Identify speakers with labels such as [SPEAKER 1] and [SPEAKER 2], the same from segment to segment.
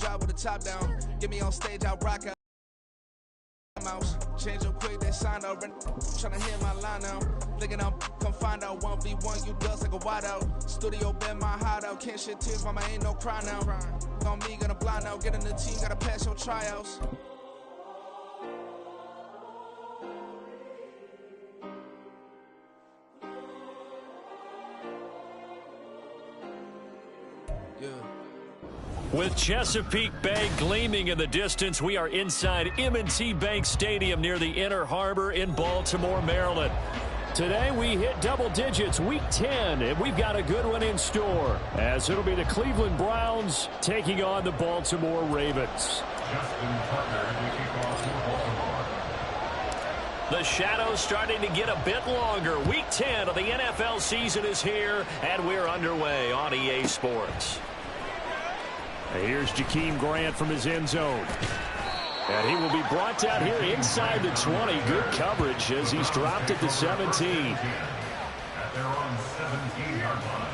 [SPEAKER 1] drive with the top down. Get me on stage, I'll rock out. Mouse. Change up quick, they sign up. Tryna hit my line now. Thinking I'm come find out 1v1, you dust like a wide out. Studio been my hideout. Can't shed tears, mama ain't no cry now. On me, gonna blind out. Get in the team, gotta pass your tryouts.
[SPEAKER 2] With Chesapeake Bay gleaming in the distance, we are inside M&T Bank Stadium near the Inner Harbor in Baltimore, Maryland. Today we hit double digits, week 10, and we've got a good one in store, as it'll be the Cleveland Browns taking on the Baltimore Ravens. The shadows starting to get a bit longer. Week 10 of the NFL season is here, and we're underway on EA Sports. Here's Jakeem Grant from his end zone. And he will be brought down here inside the 20. Good coverage as he's dropped at the 17.
[SPEAKER 3] At their own 17-yard line.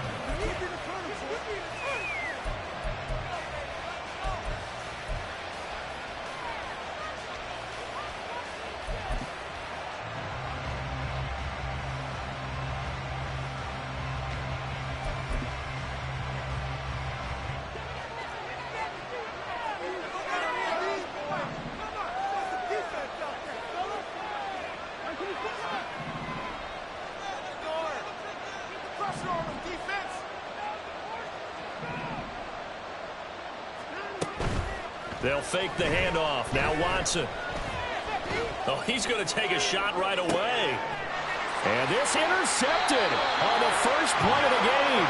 [SPEAKER 2] They'll fake the handoff. Now Watson. Oh, he's going to take a shot right away. And this intercepted on the first play of the game.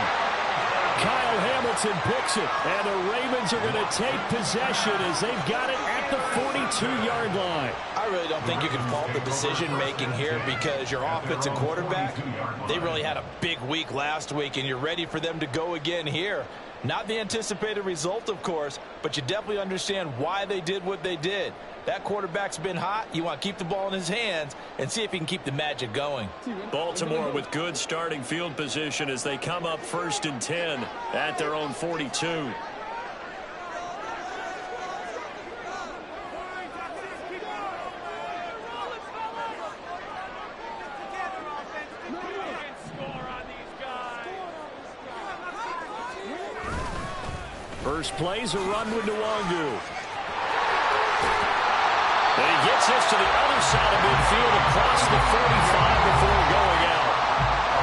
[SPEAKER 2] Kyle Hamilton picks it, and the Ravens are going to take possession as they've got it at the 42-yard line.
[SPEAKER 4] I really don't think you can fault the decision-making here because your offensive quarterback, they really had a big week last week, and you're ready for them to go again here. Not the anticipated result, of course, but you definitely understand why they did what they did. That quarterback's been hot. You want to keep the ball in his hands and see if he can keep the magic going.
[SPEAKER 2] Baltimore with good starting field position as they come up 1st and 10 at their own 42. First play's a run with Nwangu. And he gets this to the other side of midfield across the 45 before going out.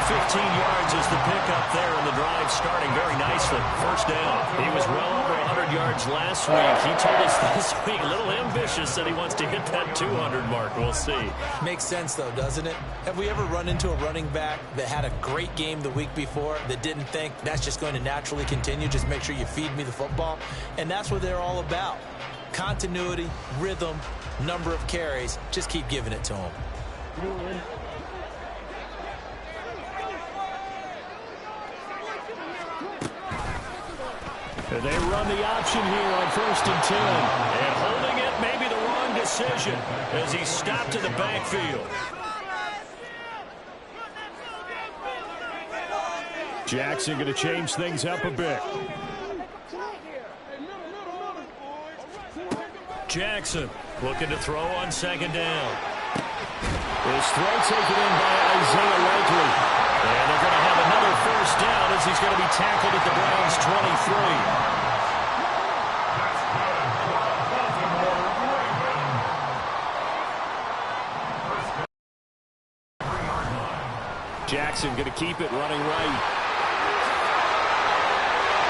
[SPEAKER 2] 15 yards is the pickup there, and the drive starting very nicely. First down. He was well over 100 yards last week. He told us this week, a little ambitious, that he wants to hit that 200 mark. We'll see.
[SPEAKER 4] Makes sense, though, doesn't it? Have we ever run into a running back that had a great game the week before that didn't think that's just going to naturally continue? Just make sure you feed me the football. And that's what they're all about. Continuity, rhythm, number of carries. Just keep giving it to them.
[SPEAKER 2] They run the option here on 1st and 10. And holding it may be the wrong decision as he stopped in the backfield. Jackson going to change things up a bit. Jackson looking to throw on 2nd down. His throw taken in by Isaiah Likely. And they're going to have another 1st down as he's going to be tackled at the Browns' 23. Jackson going to keep it running right.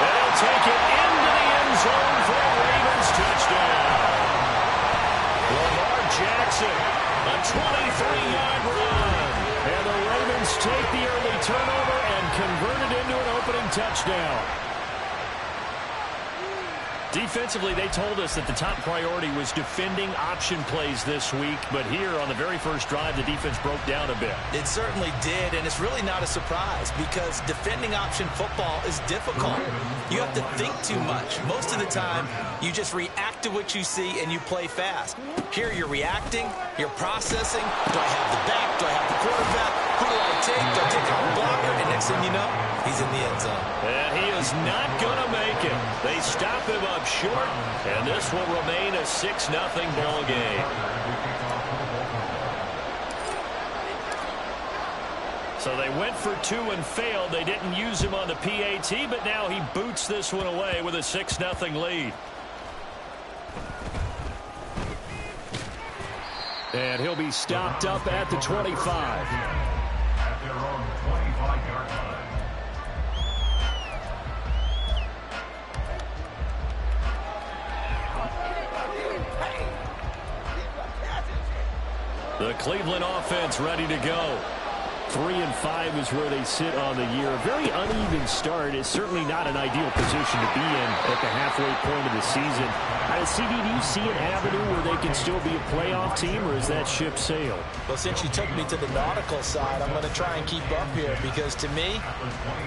[SPEAKER 2] They'll take it into the end zone for a Ravens touchdown. Lamar Jackson, a 23-yard run. And the Ravens take the early turnover and convert it into an opening touchdown. Defensively, they told us that the top priority was defending option plays this week, but here on the very first drive, the defense broke down a bit.
[SPEAKER 4] It certainly did, and it's really not a surprise because defending option football is difficult. You have to think too much. Most of the time, you just react to what you see and you play fast. Here, you're reacting, you're processing. Do I have the back? Do I have the quarterback? Who do I take? Do I take a blocker? And next thing you know, he's in the end zone.
[SPEAKER 2] And he is not going to make it. They stop him up short, and this will remain a 6-0 ball game. So they went for 2 and failed. They didn't use him on the PAT, but now he boots this one away with a 6-0 lead. And he'll be stopped up at the 25.
[SPEAKER 3] At their own 25-yard line.
[SPEAKER 2] The Cleveland offense ready to go. 3-5 is where they sit on the year. A very uneven start. Is certainly not an ideal position to be in at the halfway point of the season. CD, do you see an avenue where they can still be a playoff team, or is that ship sailed?
[SPEAKER 4] Well, since you took me to the nautical side, I'm going to try and keep up here because, to me,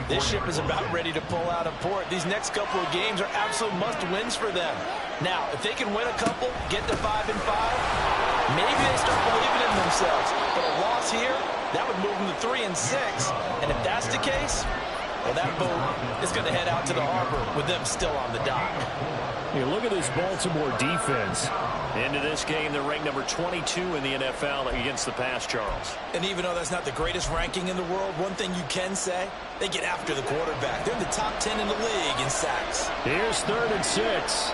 [SPEAKER 4] this ship is about ready to pull out of port. These next couple of games are absolute must-wins for them. Now, if they can win a couple, get to 5-5, maybe they start believing in themselves. But a loss here, that would move them to 3-6. And if that's the case, well, that boat is going to head out to the harbor with them still on the dock.
[SPEAKER 2] Hey, look at this Baltimore defense. Into this game, they're ranked number 22 in the NFL against the pass, Charles.
[SPEAKER 4] And even though that's not the greatest ranking in the world, one thing you can say, they get after the quarterback. They're in the top 10 in the league in sacks.
[SPEAKER 2] Here's 3rd and 6.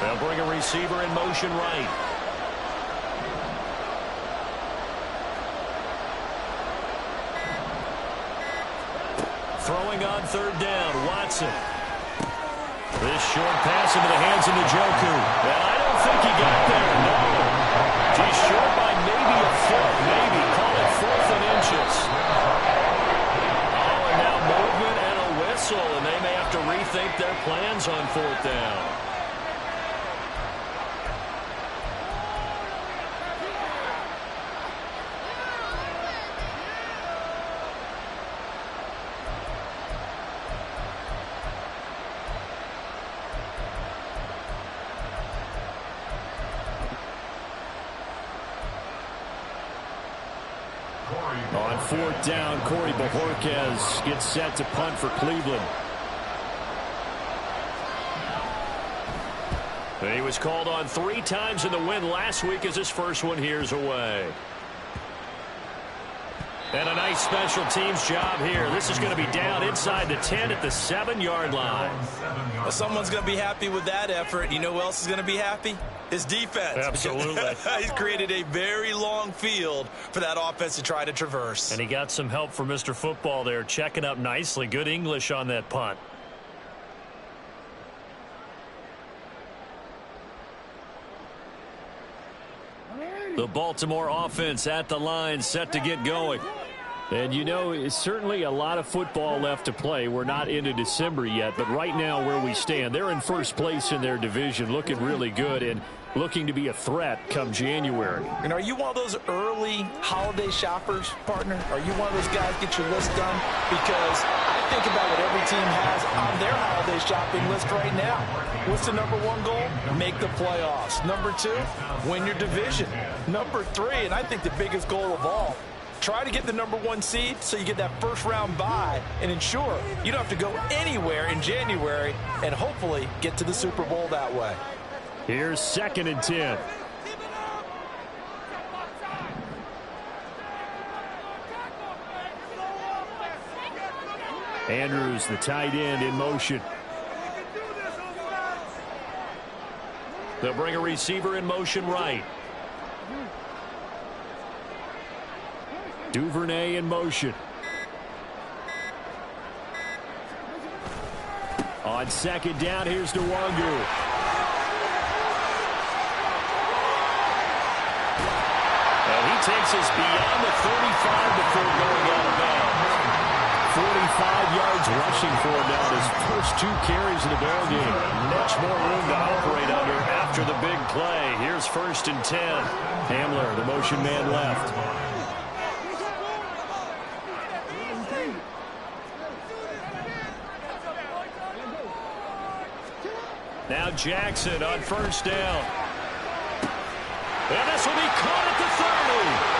[SPEAKER 2] They'll bring a receiver in motion right. Throwing on 3rd down, Watson. This short pass into the hands of Njoku. And I don't think he got there, no. He's short by maybe a foot, maybe. Call it 4th and inches. Oh, and now movement and a whistle, and they may have to rethink their plans on 4th down. On 4th down, Corey Bojorquez gets set to punt for Cleveland. He was called on 3 times in the win last week as his first one here's away. And a nice special teams job here. This is going to be down inside the 10 at the 7-yard line.
[SPEAKER 4] Well, someone's going to be happy with that effort. You know who else is going to be happy? His defense.
[SPEAKER 2] Absolutely.
[SPEAKER 4] He's created a very long field for that offense to try to traverse.
[SPEAKER 2] And he got some help from Mr. Football there, checking up nicely. Good English on that punt. The Baltimore offense at the line, set to get going. And, you know, it's certainly a lot of football left to play. We're not into December yet, but right now where we stand, they're in first place in their division, looking really good and looking to be a threat come January.
[SPEAKER 4] And are you one of those early holiday shoppers, partner? Are you one of those guys get your list done? Because I think about what every team has on their holiday shopping list right now. What's the number 1 goal? Make the playoffs. Number 2, win your division. Number 3, and I think the biggest goal of all, try to get the number 1 seed so you get that first-round bye and ensure you don't have to go anywhere in January and hopefully get to the Super Bowl that way.
[SPEAKER 2] Here's 2nd and 10. Andrews, the tight end, in motion. They'll bring a receiver in motion right. Duvernay in motion. On 2nd down, here's Nwangu. And he takes us beyond the 35 before going out of bounds. 45 yards rushing for him now. His first 2 carries in the ball game. Much more room to operate under after the big play. Here's 1st and 10. Hamler, the motion man left. Now Jackson on 1st down. And this will be caught at the 30.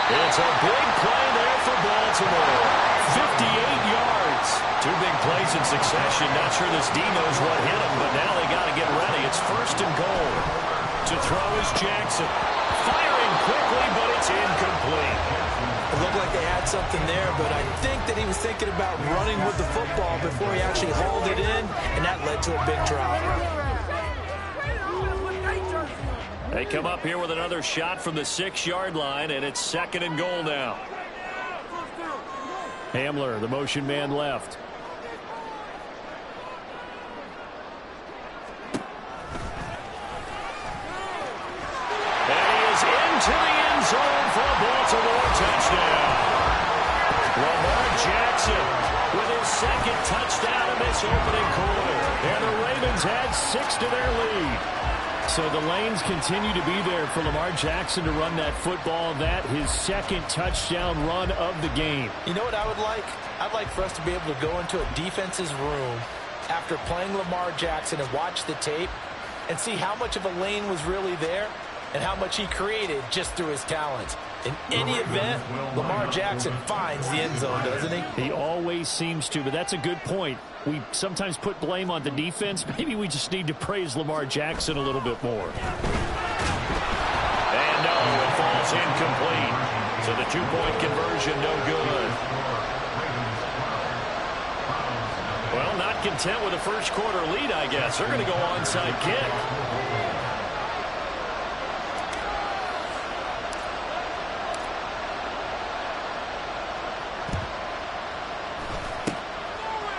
[SPEAKER 2] It's a big play there for Baltimore. 58 yards. Two big plays in succession. Not sure this D knows what hit him, but now they got to get ready. It's 1st and goal. To throw is Jackson. Firing quickly, but it's incomplete.
[SPEAKER 4] It looked like they had something there, but I think that he was thinking about running with the football before he actually hauled it in, and that led to a big drop.
[SPEAKER 2] They come up here with another shot from the 6-yard line, and it's 2nd and goal now. Hamler, the motion man left. And he is into the end zone for a Baltimore touchdown. Lamar Jackson with his 2nd touchdown in this opening quarter. And the Ravens had 6 to their lead. So the lanes continue to be there for Lamar Jackson to run that football. That his 2nd touchdown run of the game.
[SPEAKER 4] You know what I would like? I'd like for us to be able to go into a defense's room after playing Lamar Jackson and watch the tape and see how much of a lane was really there and how much he created just through his talents. In any event, Lamar Jackson finds the end zone, doesn't he?
[SPEAKER 2] He always seems to, but that's a good point. We sometimes put blame on the defense. Maybe we just need to praise Lamar Jackson a little bit more. And no, it falls incomplete. So the 2-point conversion, no good. Well, not content with a first quarter lead, I guess. They're going to go onside kick.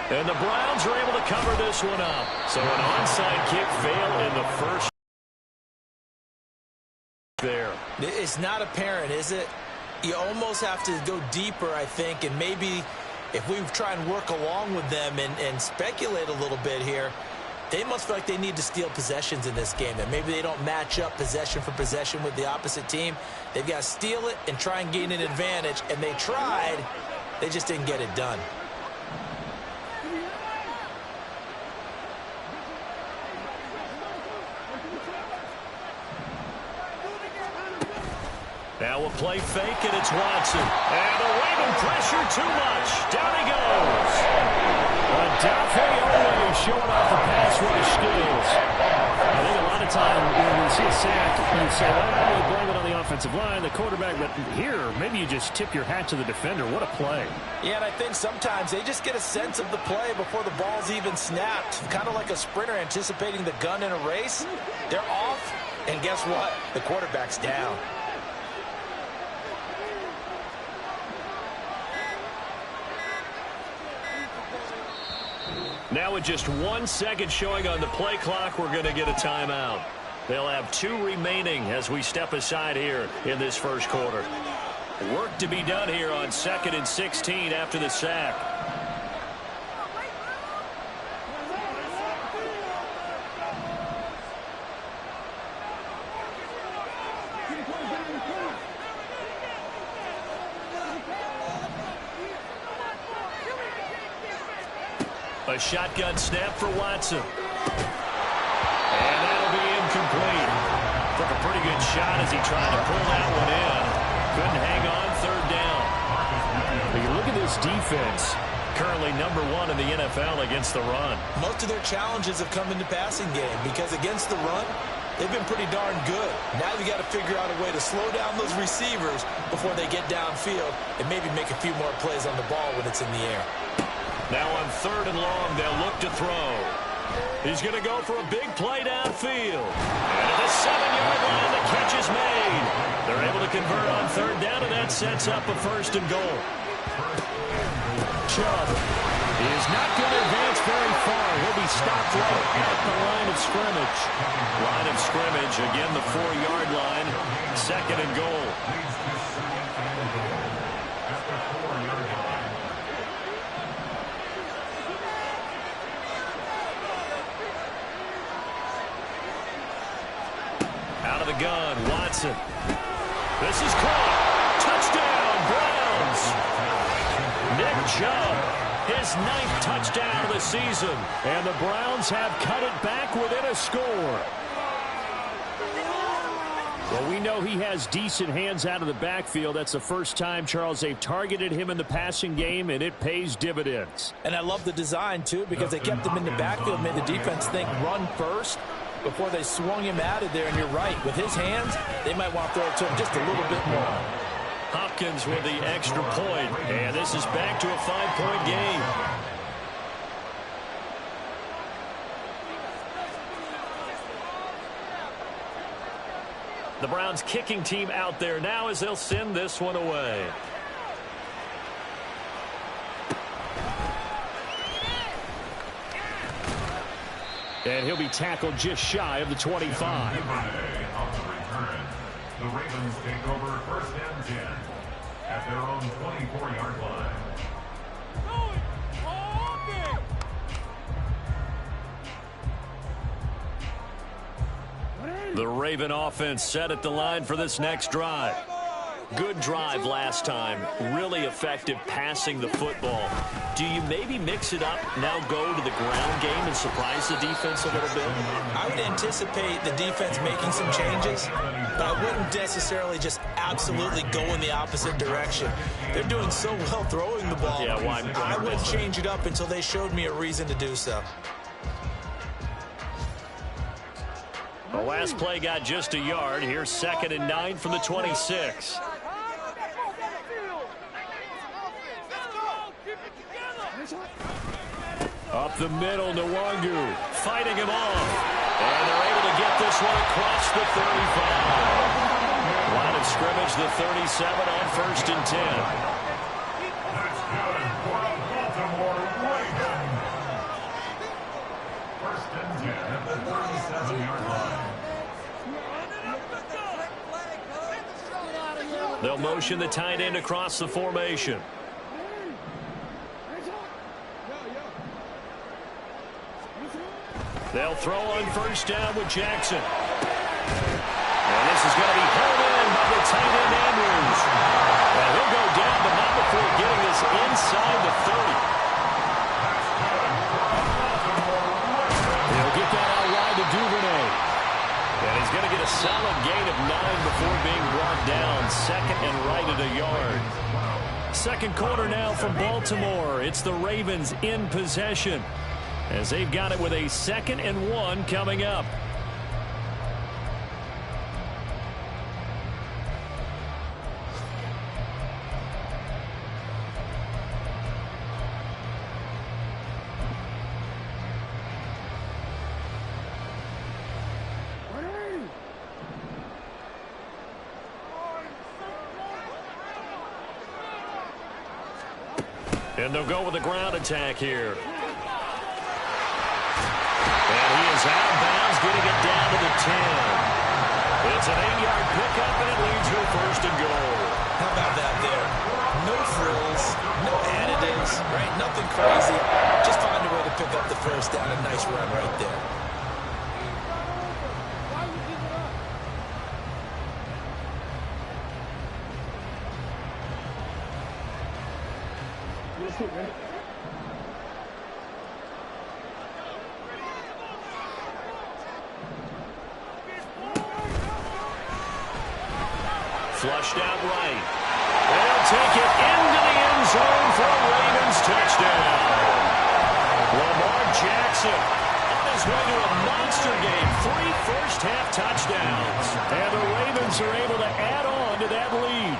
[SPEAKER 2] And the Browns are able to cover this one up. So an onside kick fail in the first there.
[SPEAKER 4] It's not apparent, is it? You almost have to go deeper, I think, and maybe if we try and work along with them and speculate a little bit here, they must feel like they need to steal possessions in this game, and maybe they don't match up possession for possession with the opposite team. They've got to steal it and try and gain an advantage, and they tried. They just didn't get it done.
[SPEAKER 2] Now a play fake, and it's Watson. And the Raven pressure too much. Down he goes. Adolfo always showing off the pass rush skills. I think a lot of time when we see a sack, you say, well, we blame it on the offensive line, the quarterback. But here, maybe you just tip your hat to the defender. What a play.
[SPEAKER 4] Yeah, and I think sometimes they just get a sense of the play before the ball's even snapped. Kind of like a sprinter anticipating the gun in a race. They're off, and guess what? The quarterback's down.
[SPEAKER 2] Now with just 1 second showing on the play clock, we're going to get a timeout. They'll have 2 remaining as we step aside here in this first quarter. Work to be done here on 2nd and 16 after the sack. A shotgun snap for Watson. And that'll be incomplete. Took a pretty good shot as he tried to pull that one in. Couldn't hang on 3rd down. But you look at this defense, currently #1 in the NFL against the run.
[SPEAKER 4] Most of their challenges have come in the passing game because against the run, they've been pretty darn good. Now you got to figure out a way to slow down those receivers before they get downfield and maybe make a few more plays on the ball when it's in the air.
[SPEAKER 2] Now on 3rd and long, they'll look to throw. He's going to go for a big play downfield. And at the 7-yard line, the catch is made. They're able to convert on 3rd down, and that sets up a 1st and goal. Chubb is not going to advance very far. He'll be stopped right at the line of scrimmage. Line of scrimmage, again, the 4-yard line. 2nd and goal. Out of the gun, Watson. This is caught. Touchdown, Browns. Nick Chubb, his 9th touchdown of the season. And the Browns have cut it back within a score. Well, we know he has decent hands out of the backfield. That's the first time, Charles, they've targeted him in the passing game, and it pays dividends.
[SPEAKER 4] And I love the design, too, because they kept him in the backfield, made the defense think run first before they swung him out of there. And you're right, with his hands, they might want to throw it to him just a little bit more.
[SPEAKER 2] Hopkins with the extra point, and this is back to a 5-point game. The Browns kicking team out there now as they'll send this one away. And he'll be tackled just shy of the 25.
[SPEAKER 3] The Ravens take over 1st and 10 at their own 24-yard line.
[SPEAKER 2] The Raven offense set at the line for this next drive. Good drive last time. Really effective passing the football. Do you maybe mix it up, now go to the ground game and surprise the defense a little bit?
[SPEAKER 4] I would anticipate the defense making some changes, but I wouldn't necessarily just absolutely go in the opposite direction. They're doing so well throwing the ball.
[SPEAKER 2] Yeah, why?
[SPEAKER 4] I wouldn't change it up until they showed me a reason to do so.
[SPEAKER 2] The last play got just a yard. Here's 2nd and 9 from the 26. Up the middle, Nwangu fighting him off. And they're able to get this one across the 35. Line of scrimmage, the 37 on 1st and 10.
[SPEAKER 3] That's good for the Baltimore Ravens. 1st and 10 at the 37-yard line.
[SPEAKER 2] They'll motion the tight end across the formation. They'll throw on 1st down with Jackson. And this is going to be held in by the tight end Andrews. And he'll go down, but not before getting this inside the 30. He'll get that out wide to Duvernay. And he's going to get a solid gain of 9 before being brought down. 2nd and right at a yard. 2nd quarter now from Baltimore. It's the Ravens in possession, as they've got it with a 2nd and 1 coming up. And they'll go with a ground attack here. And he is out of bounds, getting it down to the 10. It's an 8-yard pickup, and it leads to a 1st and goal.
[SPEAKER 4] How about that there? No frills, no additives, right? Nothing crazy. Just find a way to pick up the 1st down. A nice run right there.
[SPEAKER 2] Flushed out right. They'll take it into the end zone for a Ravens touchdown. Lamar Jackson on his way to a monster game. 3 first-half touchdowns. And the Ravens are able to add on to that lead.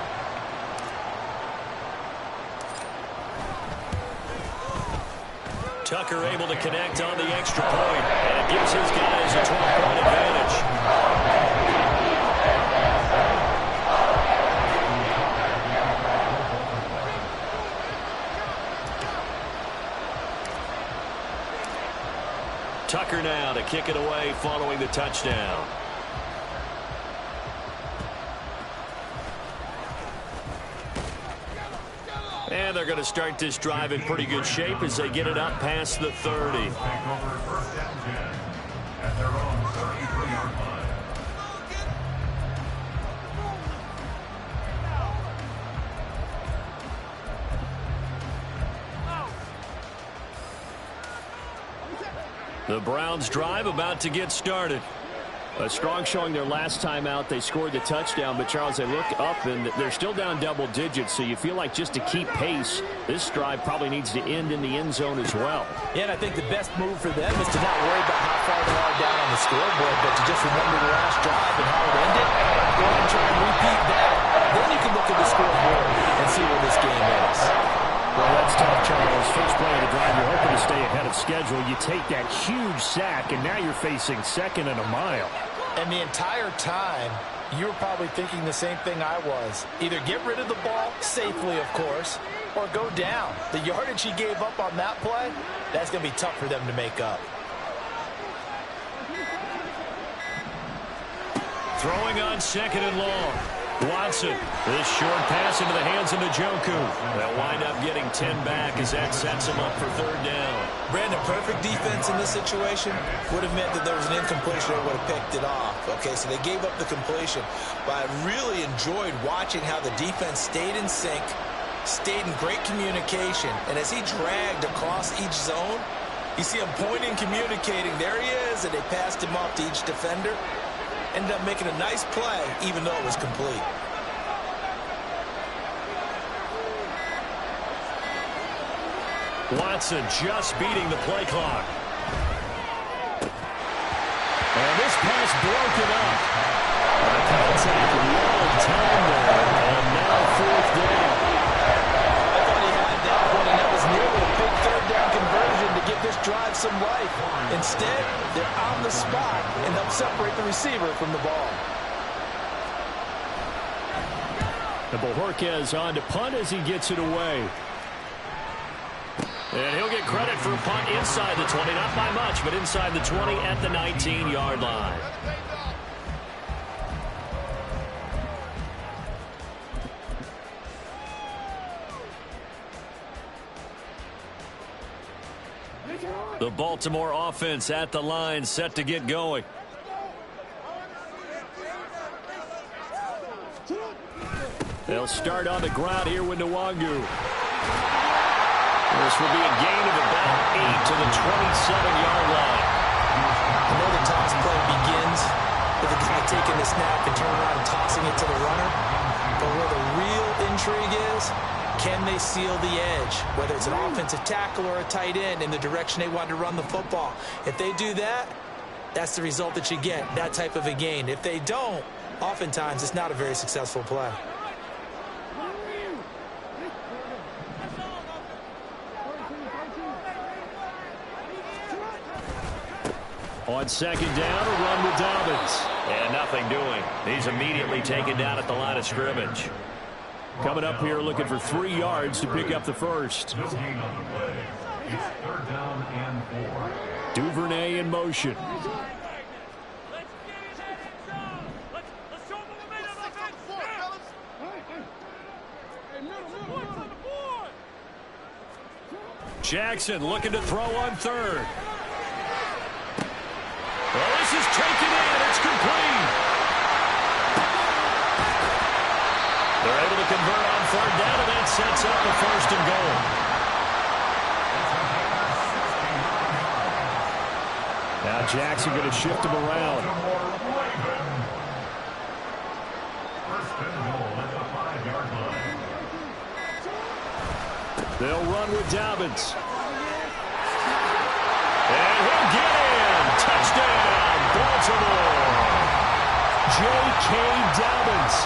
[SPEAKER 2] Tucker able to connect on the extra point, and it gives his guys a 12-point advantage. Tucker now to kick it away following the touchdown. And they're going to start this drive in pretty good shape as they get it up past the 30.
[SPEAKER 3] Take over 1st and 10 at their own 33-yard line.
[SPEAKER 2] The Browns drive about to get started. A strong showing their last time out. They scored the touchdown, but, Charles, they look up, and they're still down double digits, so you feel like just to keep pace, this drive probably needs to end in the end zone as well.
[SPEAKER 4] Yeah, and I think the best move for them is to not worry about how far they are down on the scoreboard, but to just remember the last drive and how it ended. Go ahead and try and repeat that. Then you can look at the scoreboard and see where this game is.
[SPEAKER 2] Well, that's tough, Charles. First play of the drive, you're hoping to stay ahead of schedule. You take that huge sack, and now you're facing second and a mile.
[SPEAKER 4] And the entire time, you were probably thinking the same thing I was. Either get rid of the ball, safely, of course, or go down. The yardage he gave up on that play, that's going to be tough for them to make up.
[SPEAKER 2] Throwing on second and long. Watson, this short pass into the hands of Njoku. They'll wind up getting 10 back as that sets them up for third down.
[SPEAKER 4] Brandon, perfect defense in this situation would have meant that there was an incompletion or would have picked it off. Okay, so they gave up the completion. But I really enjoyed watching how the defense stayed in sync, stayed in great communication. And as he dragged across each zone, you see him pointing, communicating. There he is, and they passed him off to each defender. Ended up making a nice play, even though it was complete.
[SPEAKER 2] Watson just beating the play clock. And this pass broken up. The contact long time there, and now fourth down.
[SPEAKER 4] I thought he had that one, and that was nearly a big third down conversion to give this drive some life. Instead, they're on the spot and help separate the receiver from the ball.
[SPEAKER 2] And Bojorquez on to punt as he gets it away. And he'll get credit for a punt inside the 20, not by much, but inside the 20 at the 19-yard line. The Baltimore offense at the line, set to get going. They'll start on the ground here with Nwangu. This will be a gain of about 8 to the 27-yard line.
[SPEAKER 4] I know the toss play begins with the guy taking the snap and turning around and tossing it to the runner. But where the real intrigue is, can they seal the edge? Whether it's an offensive tackle or a tight end in the direction they want to run the football. If they do that, that's the result that you get, that type of a gain. If they don't, oftentimes it's not a very successful play.
[SPEAKER 2] On second down, a run with Dobbins. And nothing doing. He's immediately taken down at the line of scrimmage. Coming up here looking for 3 yards to pick up the first.
[SPEAKER 3] No gain on the play. It's third down and 4.
[SPEAKER 2] Duvernay in motion. Jackson looking to throw on third. Well, this is taken in. It's complete. They're able to convert on third down, and that sets up the first and goal. Now Jackson going to shift him around.
[SPEAKER 3] First and goal at the 5-yard line.
[SPEAKER 2] They'll run with Dobbins. And he'll get in. Touchdown, Baltimore. J.K. Dobbins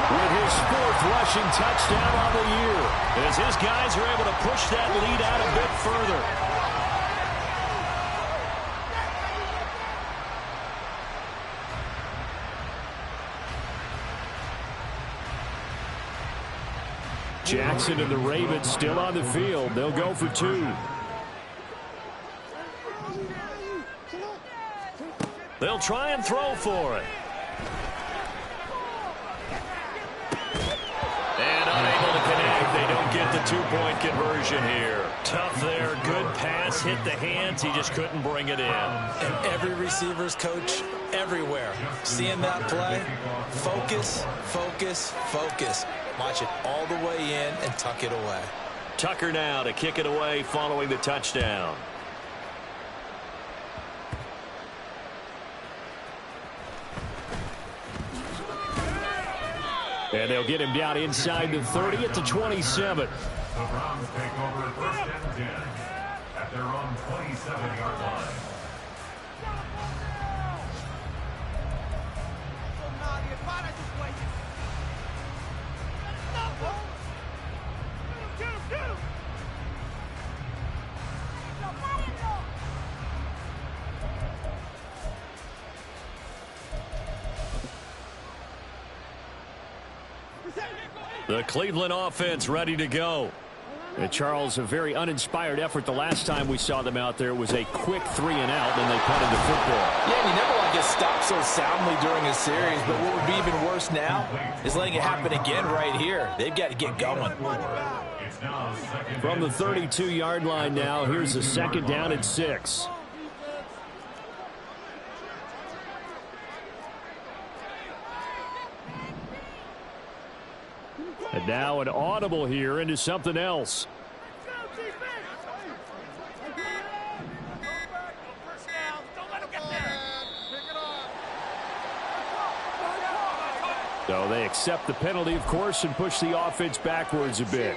[SPEAKER 2] with his 4th rushing touchdown on the year, as his guys are able to push that lead out a bit further. Jackson and the Ravens still on the field. They'll go for 2. They'll try and throw for it. And unable to connect. They don't get the 2-point conversion here. Tough there. Good pass. Hit the hands. He just couldn't bring it in.
[SPEAKER 4] And every receiver's coach everywhere. Seeing that play, focus, focus, focus. Watch it all the way in and tuck it away.
[SPEAKER 2] Tucker now to kick it away following the touchdown. And they'll get him down inside the 30 at the 27.
[SPEAKER 3] The Browns take over first and 10 at their own 27-yard line.
[SPEAKER 2] The Cleveland offense ready to go. And Charles, a very uninspired effort the last time we saw them out there. It was a quick 3-and-out, and they punted the football.
[SPEAKER 4] Yeah, and you never want to get stopped so soundly during a series, but what would be even worse now is letting it happen again right here. They've got to get going.
[SPEAKER 2] From the 32-yard line now, here's a second down and 6. And now an audible here into something else. So they accept the penalty, of course, and push the offense backwards a bit.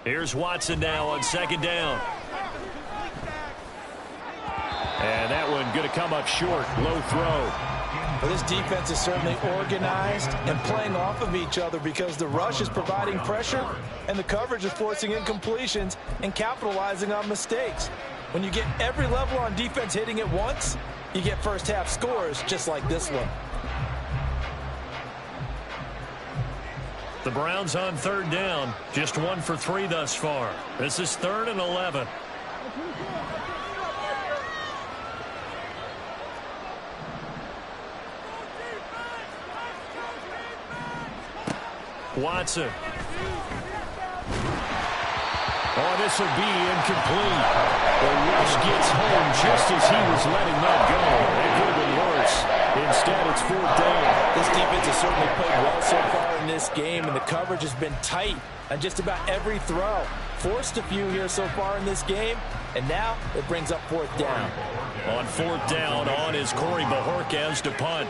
[SPEAKER 2] Here's Watson now on second down. And that one going to come up short. Low throw.
[SPEAKER 4] Well, this defense is certainly organized and playing off of each other because the rush is providing pressure and the coverage is forcing incompletions and capitalizing on mistakes. When you get every level on defense hitting it once, you get first half scores just like this one.
[SPEAKER 2] The Browns on third down. Just 1 for 3 thus far. This is 3rd and 11. Watson. Oh, this will be incomplete. The rush gets home just as he was letting that go. That could have been worse. Instead, it's 4th down.
[SPEAKER 4] This defense has certainly played well so far in this game, and the coverage has been tight on just about every throw. Forced a few here so far in this game, and now it brings up 4th down.
[SPEAKER 2] On 4th down, on is Corey Bojorquez to punt.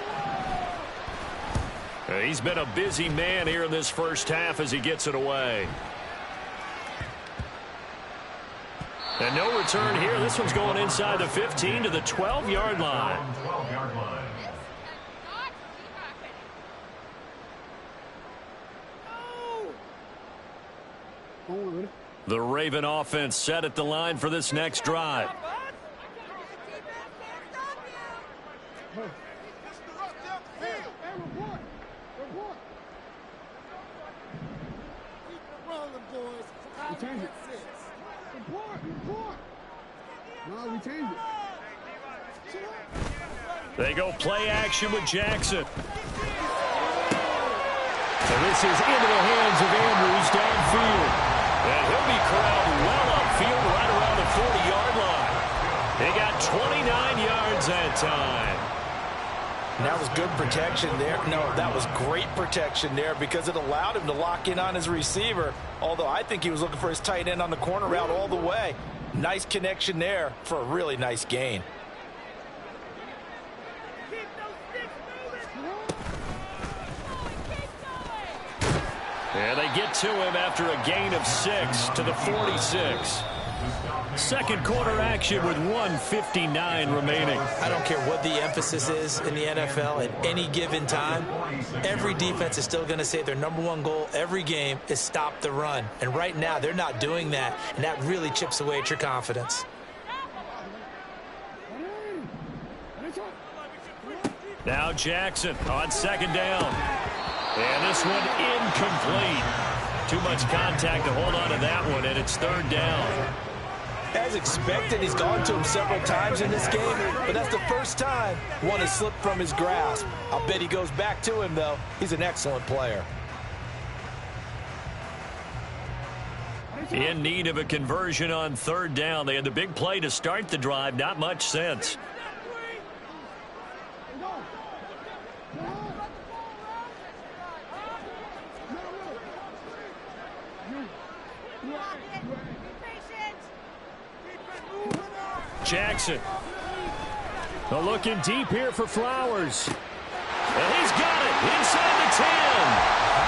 [SPEAKER 2] He's been a busy man here in this first half as he gets it away. And no return here. This one's going inside the 15 to the 12-yard line.
[SPEAKER 3] 12-yard line.
[SPEAKER 2] The Raven offense set at the line for this next drive. They go play action with Jackson. So this is into the hands of Andrews downfield. And he'll be corralled well upfield right around the 40-yard line. They got 29 yards that time.
[SPEAKER 4] And that was good protection there. No, that was great protection there because it allowed him to lock in on his receiver, although I think he was looking for his tight end on the corner route all the way. Nice connection there for a really nice gain.
[SPEAKER 2] And they get to him after a gain of 6 to the 46. Second quarter action with 1:59 remaining.
[SPEAKER 4] I don't care what the emphasis is in the NFL at any given time. Every defense is still going to say their #1 goal every game is stop the run. And right now they're not doing that, and that really chips away at your confidence.
[SPEAKER 2] Now Jackson on second down. And this one incomplete. Too much contact to hold on to that one, and it's 3rd down.
[SPEAKER 4] As expected, he's gone to him several times in this game, but that's the first time one has slipped from his grasp. I'll bet he goes back to him, though. He's an excellent player.
[SPEAKER 2] In need of a conversion on third down. They had the big play to start the drive. Not much sense. Jackson. They're looking deep here for Flowers. And he's got it inside the 10.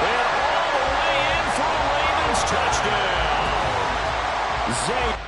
[SPEAKER 2] And all the way in for a Ravens touchdown. Zay.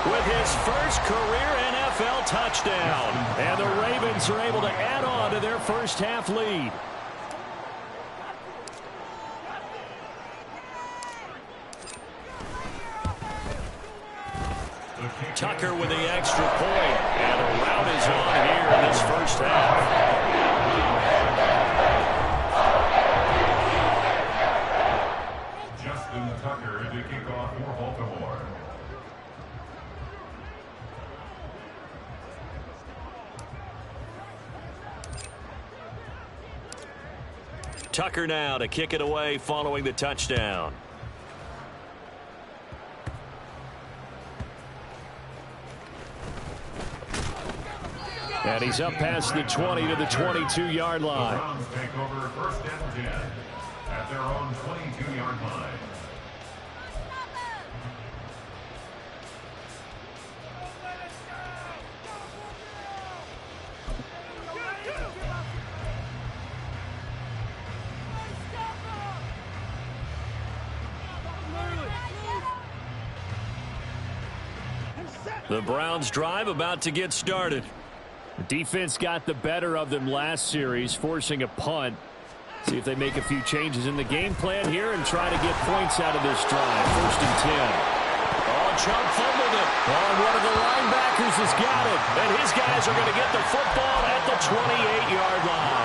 [SPEAKER 2] With his first career NFL touchdown. And the Ravens are able to add on to their first half lead. Tucker with the extra point. And a rout is on here in this first half.
[SPEAKER 3] Justin Tucker to kick off for Baltimore.
[SPEAKER 2] Tucker now to kick it away following the touchdown. And he's up past the 20 to the 22-yard line.
[SPEAKER 3] The Browns take over first and 10 at their own 22-yard line.
[SPEAKER 2] The Browns drive about to get started. The defense got the better of them last series, forcing a punt. See if they make a few changes in the game plan here and try to get points out of this drive. First and 10. Oh, Chubb fumbled it. Oh, one of the linebackers has got it. And his guys are going to get the football at the 28-yard line.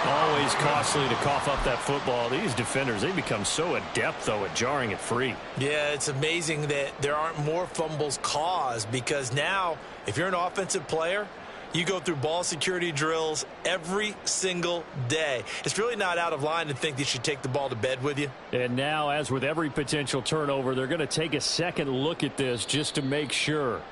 [SPEAKER 2] Always costly to cough up that football. These defenders, they become so adept, though, at jarring it free.
[SPEAKER 4] Yeah, it's amazing that there aren't more fumbles caused, because now, if you're an offensive player, you go through ball security drills every single day. It's really not out of line to think you should take the ball to bed with you.
[SPEAKER 2] And now, as with every potential turnover, they're going to take a second look at this just to make sure.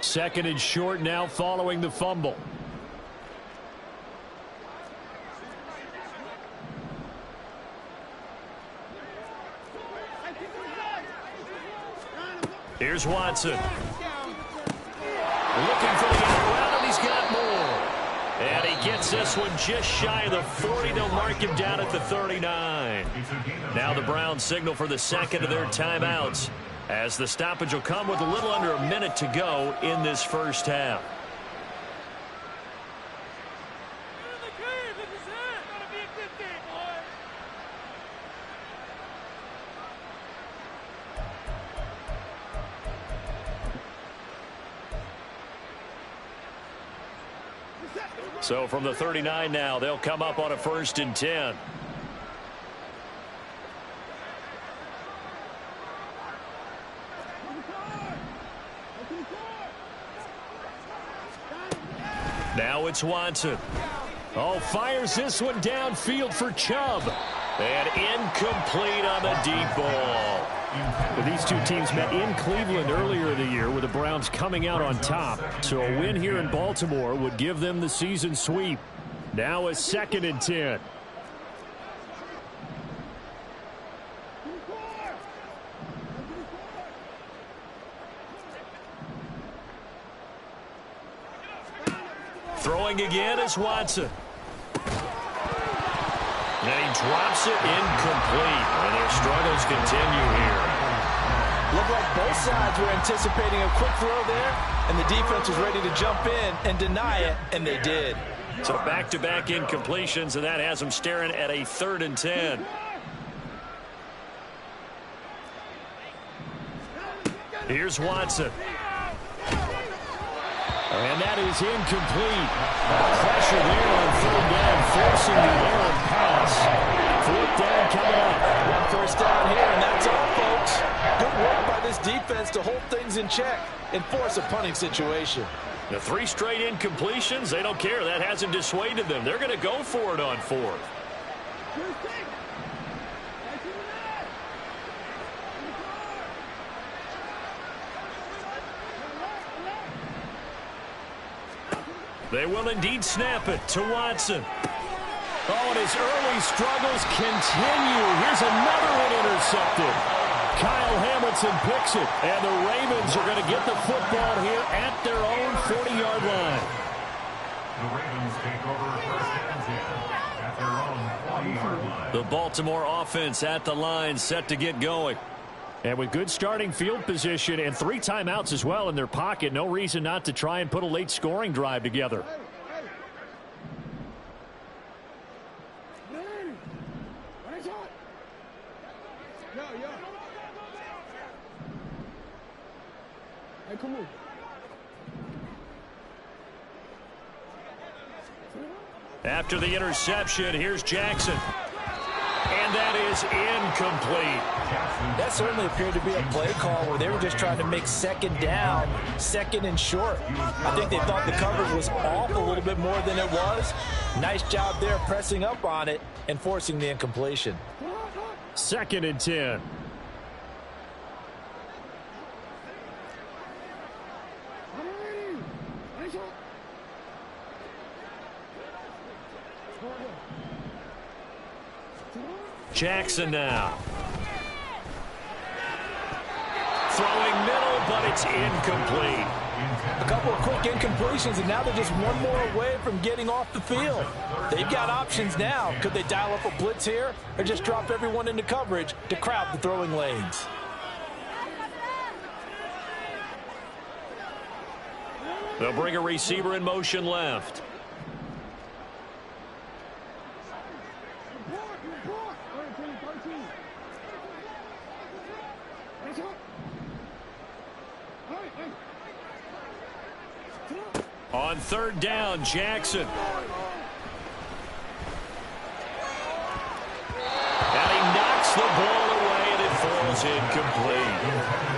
[SPEAKER 2] Second and short now following the fumble. Here's Watson. Looking for the end around, and he's got more. And he gets this one just shy of the 40. They'll mark him down at the 39. Now the Browns signal for the second of their timeouts, as the stoppage will come with a little under a minute to go in this first half. So from the 39 now, they'll come up on a 1st and 10. Now it's Watson. Oh, fires this one downfield for Chubb. And incomplete on the deep ball.
[SPEAKER 5] Well, these two teams met in Cleveland earlier in the year with the Browns coming out on top. So a win here in Baltimore would give them the season sweep. Now a 2nd and 10.
[SPEAKER 2] Throwing again is Watson. And he drops it incomplete. And their struggles continue here.
[SPEAKER 4] Looked like both sides were anticipating a quick throw there, and the defense was ready to jump in and deny it, and they did.
[SPEAKER 2] So back-to-back incompletions, and that has them staring at a 3rd and 10. Here's Watson.
[SPEAKER 5] And that is incomplete. Pressure there on 3rd down, forcing the errant pass. 4th down coming up.
[SPEAKER 4] 1 first down here, and that's all, folks. Good work by this defense to hold things in check and force a punting situation.
[SPEAKER 2] The 3 straight incompletions, they don't care. That hasn't dissuaded them. They're going to go for it on 4th. They will indeed snap it to Watson. Oh, and his early struggles continue. Here's another one intercepted. Kyle Hamilton picks it, and the Ravens are going to get the football here at their own 40-yard line.
[SPEAKER 3] The Ravens take over 1st and 10 at their own 40-yard line.
[SPEAKER 2] The Baltimore offense at the line, set to get going.
[SPEAKER 5] And with good starting field position and 3 timeouts as well in their pocket, no reason not to try and put a late scoring drive together.
[SPEAKER 2] After the interception, here's Jackson. And that is incomplete.
[SPEAKER 4] That certainly appeared to be a play call where they were just trying to make 2nd down, 2nd and short. I think they thought the coverage was off a little bit more than it was. Nice job there pressing up on it and forcing the incompletion.
[SPEAKER 5] 2nd and 10.
[SPEAKER 2] Jackson now. Throwing middle, but it's incomplete.
[SPEAKER 4] A couple of quick incompletions, and now they're just one more away from getting off the field. They've got options now. Could they dial up a blitz here or just drop everyone into coverage to crowd the throwing lanes?
[SPEAKER 2] They'll bring a receiver in motion left. On 3rd down, Jackson. And he knocks the ball away, and it falls incomplete.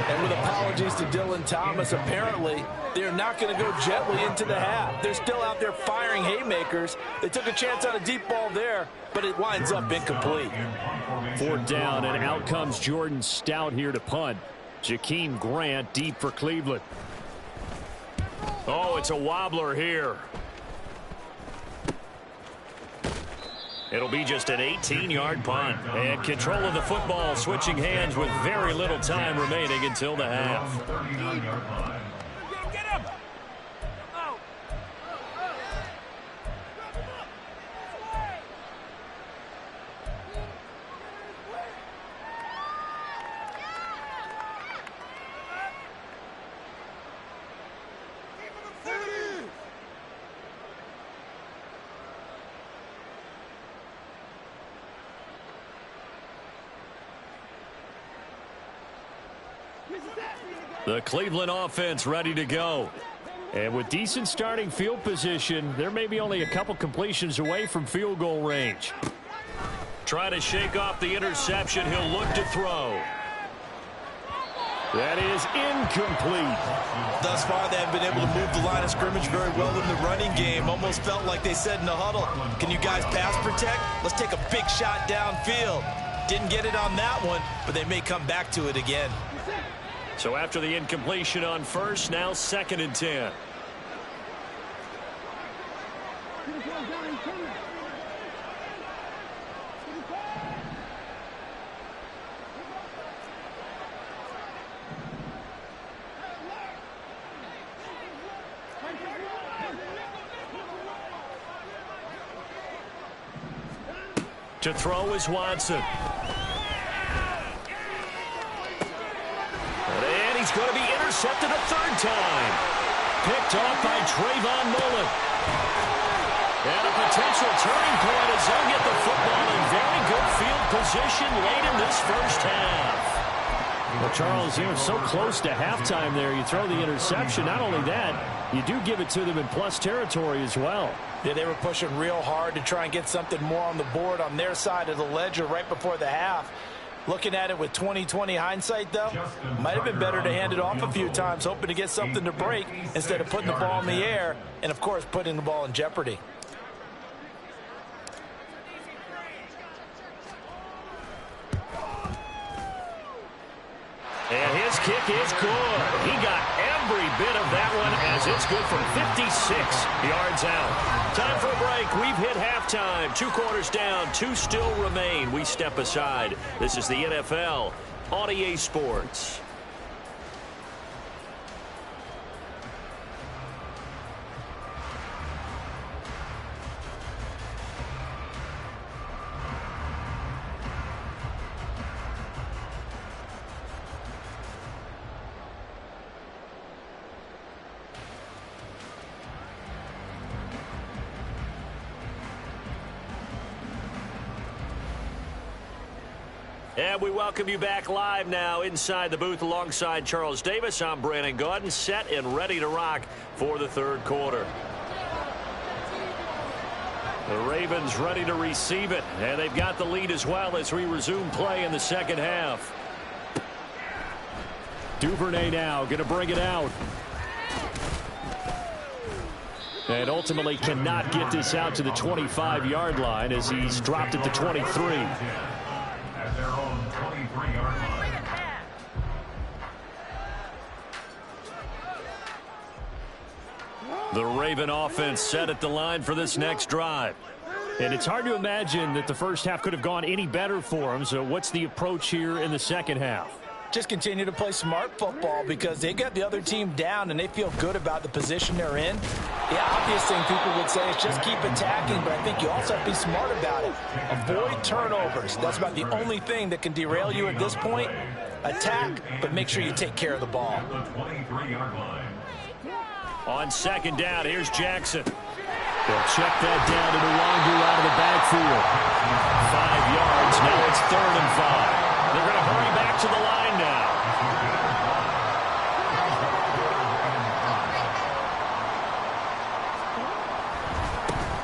[SPEAKER 4] And with apologies to Dylan Thomas, apparently they're not going to go gently into the half. They're still out there firing haymakers. They took a chance on a deep ball there, but it winds up incomplete.
[SPEAKER 5] 4th down, and out comes Jordan Stout here to punt. Jakeem Grant deep for Cleveland.
[SPEAKER 2] Oh, it's a wobbler here. It'll be just an 18-yard punt. And control of the football switching hands with very little time remaining until the half.
[SPEAKER 1] Get him!
[SPEAKER 5] The Cleveland offense ready to go. And with decent starting field position, they're maybe only a couple completions away from field goal range.
[SPEAKER 2] Trying to shake off the interception. He'll look to throw.
[SPEAKER 5] That is incomplete.
[SPEAKER 4] Thus far, they haven't been able to move the line of scrimmage very well in the running game. Almost felt like they said in the huddle, can you guys pass protect? Let's take a big shot downfield. Didn't get it on that one, but they may come back to it again.
[SPEAKER 2] So after the incompletion on first, now 2nd and 10. To throw is Watson. And he's going to be intercepted a 3rd time. Picked off by Trayvon Mullen. And a potential turning point as they'll get the football in very good field position late in this first half.
[SPEAKER 5] Well, Charles, you're so close to halftime there. You throw the interception. Not only that, you do give it to them in plus territory as well.
[SPEAKER 4] Yeah, they were pushing real hard to try and get something more on the board on their side of the ledger right before the half. Looking at it with 20/20 hindsight, though, might have been better to hand it off a few times, hoping to get something to break instead of putting the ball in the air and, of course, putting the ball in jeopardy.
[SPEAKER 2] And his kick is good. He got every bit of that one as it's good from 56 yards out. Time for a break. We've hit halftime. 2 quarters down. 2 still remain. We step aside. This is the NFL on EA Sports. And we welcome you back live now inside the booth alongside Charles Davis. I'm Brandon Gaudin, set and ready to rock for the 3rd quarter. The Ravens ready to receive it, and they've got the lead as well as we resume play in the 2nd half.
[SPEAKER 5] Duvernay now going to bring it out. And ultimately cannot get this out to the 25-yard line as he's dropped at the 23.
[SPEAKER 3] At their own 23-yard line.
[SPEAKER 5] The Raven offense set at the line for this next drive. And it's hard to imagine that the first half could have gone any better for them. So what's the approach here in the 2nd half?
[SPEAKER 4] Just continue to play smart football because they got the other team down and they feel good about the position they're in. The obvious thing people would say is just keep attacking, but I think you also have to be smart about it. Avoid turnovers. That's about the only thing that can derail you at this point. Attack, but make sure you take care of the ball.
[SPEAKER 3] The 23-yard line.
[SPEAKER 2] On 2nd down, here's Jackson.
[SPEAKER 5] They'll check that down to Nwangu out of the backfield.
[SPEAKER 2] 5 yards. Now it's 3rd and 5. They're going to hurry back to the line now.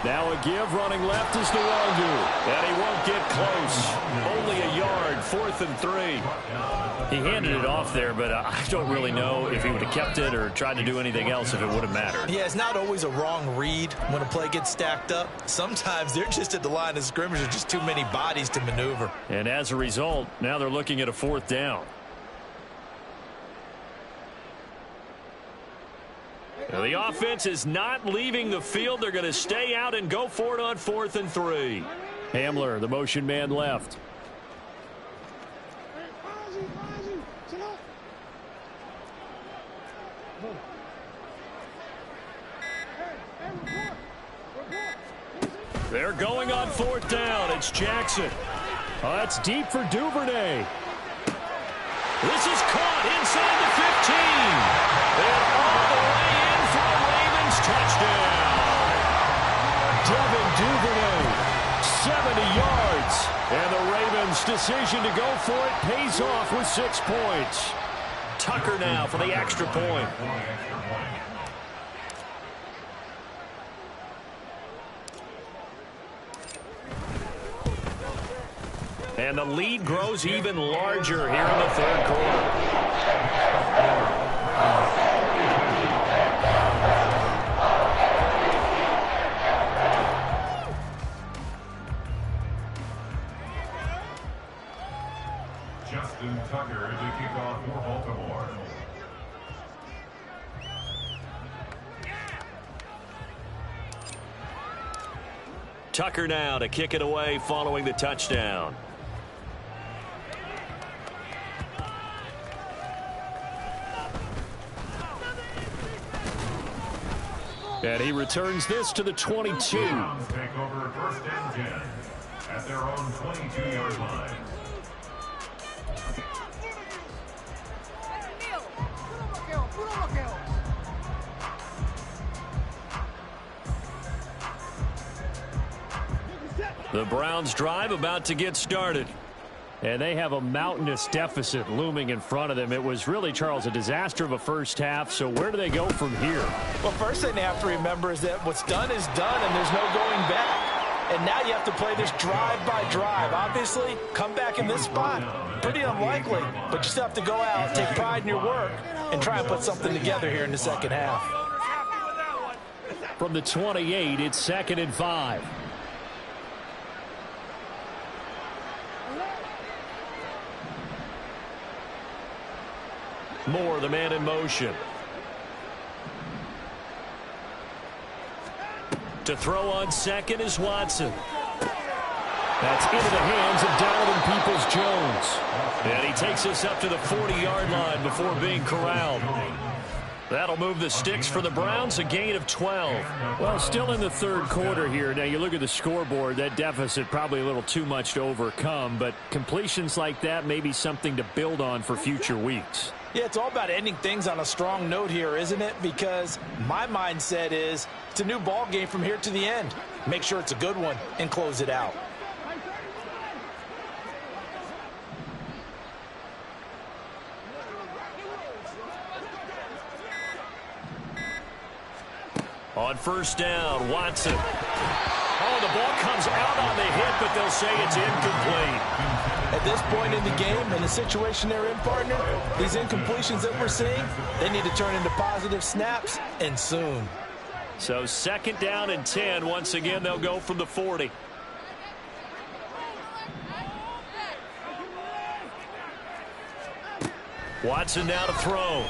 [SPEAKER 5] Now a give running left is Nwangu.
[SPEAKER 2] And he won't get close. Only a yard, 4th and 3.
[SPEAKER 5] He handed it off there, but I don't really know if he would have kept it or tried to do anything else if it would have mattered.
[SPEAKER 4] Yeah, it's not always a wrong read when a play gets stacked up. Sometimes they're just at the line of scrimmage. There's just too many bodies to maneuver.
[SPEAKER 5] And as a result, now they're looking at a 4th down.
[SPEAKER 2] The offense is not leaving the field. They're going to stay out and go for it on 4th and 3.
[SPEAKER 5] Hamler, the motion man left.
[SPEAKER 2] They're going on 4th down. It's Jackson.
[SPEAKER 5] Oh, that's deep for Duvernay.
[SPEAKER 2] This is caught inside the 15. And all the way in for a Ravens touchdown.
[SPEAKER 5] Devin Duvernay, 70 yards. And the Ravens' decision to go for it pays off with 6 points.
[SPEAKER 2] Tucker now for the extra point. And the lead grows even larger here in the third quarter.
[SPEAKER 3] Justin Tucker to kick off for Baltimore.
[SPEAKER 2] Tucker now to kick it away following the touchdown.
[SPEAKER 5] And he returns this to the 22.
[SPEAKER 3] Take over first and 10 at their own 22-yard line.
[SPEAKER 2] The Browns drive about to get started.
[SPEAKER 5] And they have a mountainous deficit looming in front of them. It was really, Charles, a disaster of a first half. So where do they go from here?
[SPEAKER 4] Well, first thing they have to remember is that what's done is done, and there's no going back. And now you have to play this drive by drive. Obviously, come back in this spot, pretty unlikely. But you still have to go out, take pride in your work, and try and put something together here in the second half.
[SPEAKER 5] From the 28, it's 2nd and 5.
[SPEAKER 2] Moore, the man in motion. To throw on second is Watson. That's into the hands of Donovan Peoples-Jones. And he takes us up to the 40-yard line before being corralled. That'll move the sticks for the Browns, a gain of 12.
[SPEAKER 5] Well, still in the third quarter here. Now, you look at the scoreboard, that deficit probably a little too much to overcome, but completions like that may be something to build on for future weeks.
[SPEAKER 4] Yeah, it's all about ending things on a strong note here, isn't it? Because my mindset is it's a new ball game from here to the end. Make sure it's a good one and close it out.
[SPEAKER 2] On first down, Watson. Oh, the ball comes out on the hit, but they'll say it's incomplete.
[SPEAKER 4] At this point in the game, in the situation they're in, partner, these incompletions that we're seeing, they need to turn into positive snaps, and soon.
[SPEAKER 2] So 2nd down and 10. Once again, they'll go from the 40. Watson now to throw.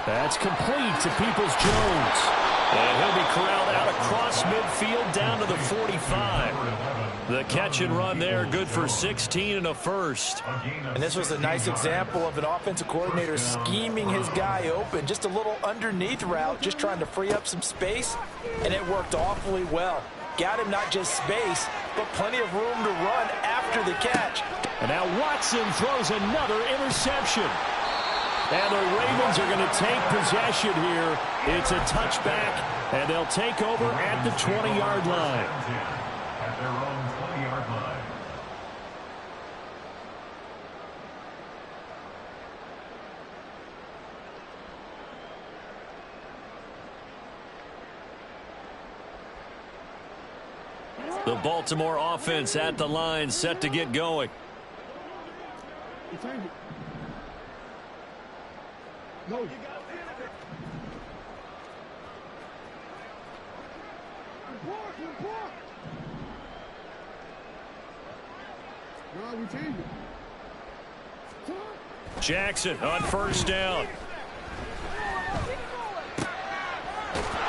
[SPEAKER 5] That's complete to Peoples-Jones.
[SPEAKER 2] And he'll be corralled out across midfield down to the 45. The catch and run there, good for 16 and a first.
[SPEAKER 4] And this was a nice example of an offensive coordinator scheming his guy open. Just a little underneath route, just trying to free up some space, and it worked awfully well. Got him not just space, but plenty of room to run after the catch.
[SPEAKER 5] And now Watson throws another interception. And the Ravens are going to take possession here. It's a touchback, and they'll take over at the 20-yard line.
[SPEAKER 3] At their own 20-yard line.
[SPEAKER 2] The Baltimore offense at the line, set to get going.
[SPEAKER 6] No, you got it. Report. No, we change it.
[SPEAKER 2] Jackson on first down.
[SPEAKER 5] All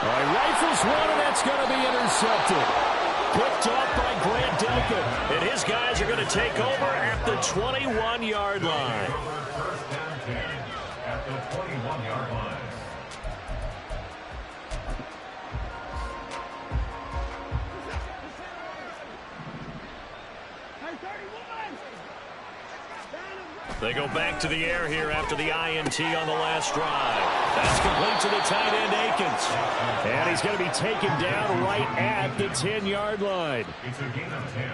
[SPEAKER 5] right, rifles one, and that's going to be intercepted. Picked off by Grant Delpit.
[SPEAKER 2] And his guys are going to take over at the 21-yard line.
[SPEAKER 3] First and 10 at the 21-yard line.
[SPEAKER 2] They go back to the air here after the INT on the last drive. That's complete to the tight end, Akins.
[SPEAKER 5] And he's going to be taken down right at the 10-yard line.
[SPEAKER 3] It's a gain of 10.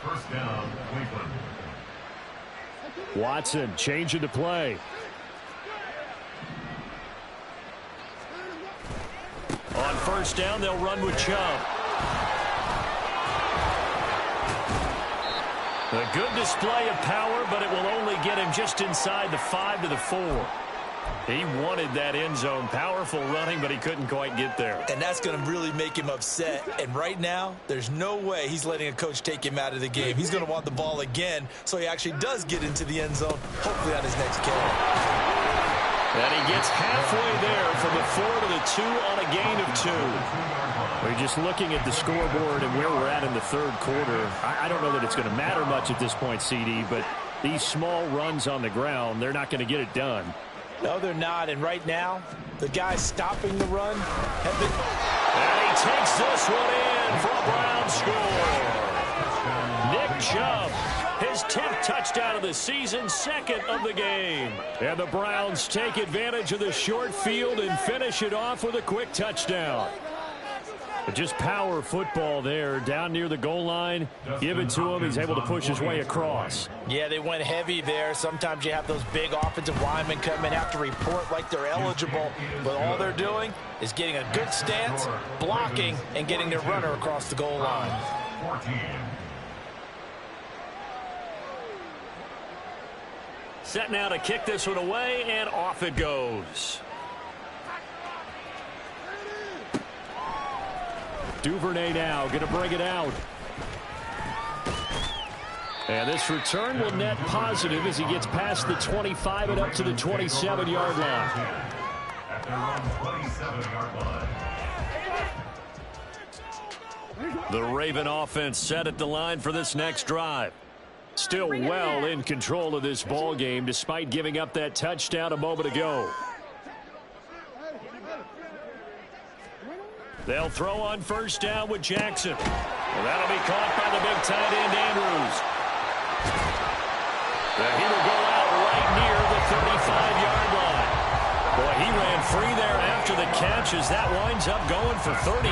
[SPEAKER 3] First down, Cleveland.
[SPEAKER 5] Watson changing to play. On first down, they'll run with Chubb. A good display of power, but it will only get him just inside the 5 to the 4. He wanted that end zone. Powerful running, but he couldn't quite get there.
[SPEAKER 4] And that's going to really make him upset. And right now, there's no way he's letting a coach take him out of the game. He's going to want the ball again, so he actually does get into the end zone, hopefully on his next carry.
[SPEAKER 5] And he gets halfway there from the 4 to the 2 on a gain of 2. We're just looking at the scoreboard and where we're at in the third quarter. I don't know that it's going to matter much at this point, CD, but these small runs on the ground, they're not going to get it done.
[SPEAKER 4] No, they're not. And right now, the guys stopping the run have been...
[SPEAKER 5] And he takes this one in for a Brown score. Nick Chubb, his 10th touchdown of the season, 2nd of the game. And the Browns take advantage of the short field and finish it off with a quick touchdown. But just power football there, down near the goal line. Give it to him. He's able to push his way across.
[SPEAKER 4] Yeah, they went heavy there. Sometimes you have those big offensive linemen come in, have to report like they're eligible. But all they're doing is getting a good stance, blocking, and getting their runner across the goal line.
[SPEAKER 3] 14.
[SPEAKER 5] Set now to kick this one away, and off it goes. Duvernay now going to bring it out. And this return will net positive as he gets past the 25 and up to the 27-yard line.
[SPEAKER 3] At their own 27-yard line.
[SPEAKER 5] The Raven offense set at the line for this next drive. Still well in control of this ball game despite giving up that touchdown a moment ago. They'll throw on first down with Jackson. Well, that'll be caught by the big tight end, Andrews. And he will go out right near the 35-yard line. Boy, he ran free there after the catch as that winds up going for 38.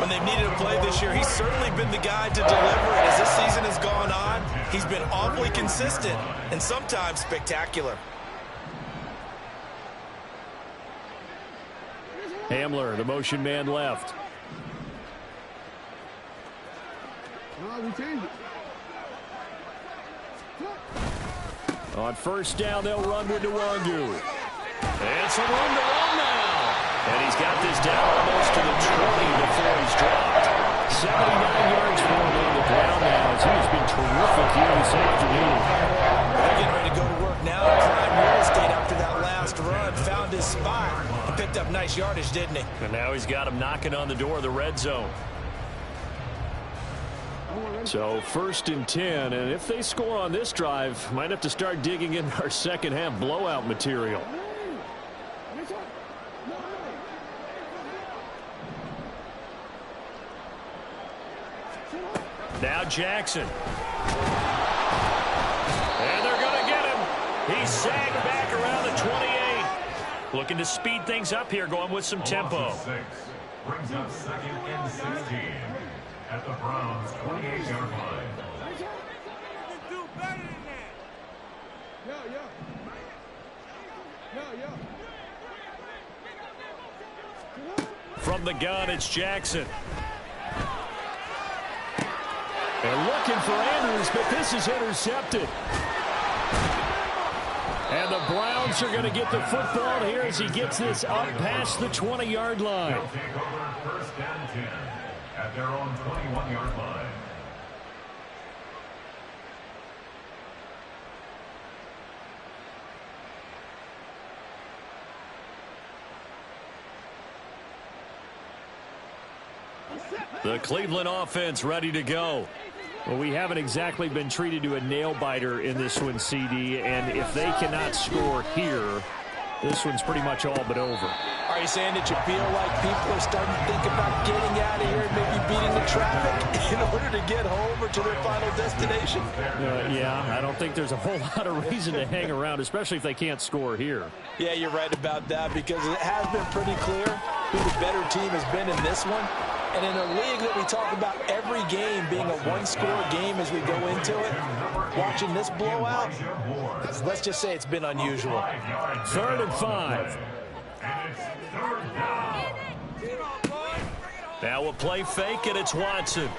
[SPEAKER 4] When they've needed a play this year, he's certainly been the guy to deliver it. As this season has gone on, he's been awfully consistent and sometimes spectacular.
[SPEAKER 5] Hamler, the motion man left.
[SPEAKER 6] We change it.
[SPEAKER 5] On first down, they'll run with Nwangu. And some room to run now. And he's got this down almost to the 20 before he's dropped. 79 yards for him on the ground now as he's been terrific here this afternoon.
[SPEAKER 4] They're getting ready to go to work now. Prime real estate after that last run. Found his spot. He picked up nice yardage, didn't he?
[SPEAKER 5] And now he's got him knocking on the door of the red zone. So 1st and 10, and if they score on this drive, might have to start digging in our second half blowout material. Now Jackson. And they're going to get him. He's sagged back around the 28. Looking to speed things up here, going with some tempo.
[SPEAKER 3] Brings up 2nd and 16 at the Browns' 28-yard line.
[SPEAKER 1] Do better than that.
[SPEAKER 5] From the gun, it's Jackson. They're looking for Andrews, but this is intercepted. And the Browns are going to get the football here as he gets this up past the 20-yard line.
[SPEAKER 3] They'll take over 1st and 10 at their own 21-yard line.
[SPEAKER 5] The Cleveland offense ready to go. Well, we haven't exactly been treated to a nail-biter in this one, CD, and if they cannot score here, this one's pretty much all but over.
[SPEAKER 4] Are you saying that you feel like people are starting to think about getting out of here and maybe beating the traffic in order to get home or to their final destination?
[SPEAKER 5] Yeah, I don't think there's a whole lot of reason to hang around, especially if they can't score here.
[SPEAKER 4] Yeah, you're right about that because it has been pretty clear who the better team has been in this one. And in a league that we talk about every game being a one-score game as we go into it, watching this blowout, let's just say it's been unusual.
[SPEAKER 5] 3rd and 5.
[SPEAKER 2] Now a play fake, and it's Watson.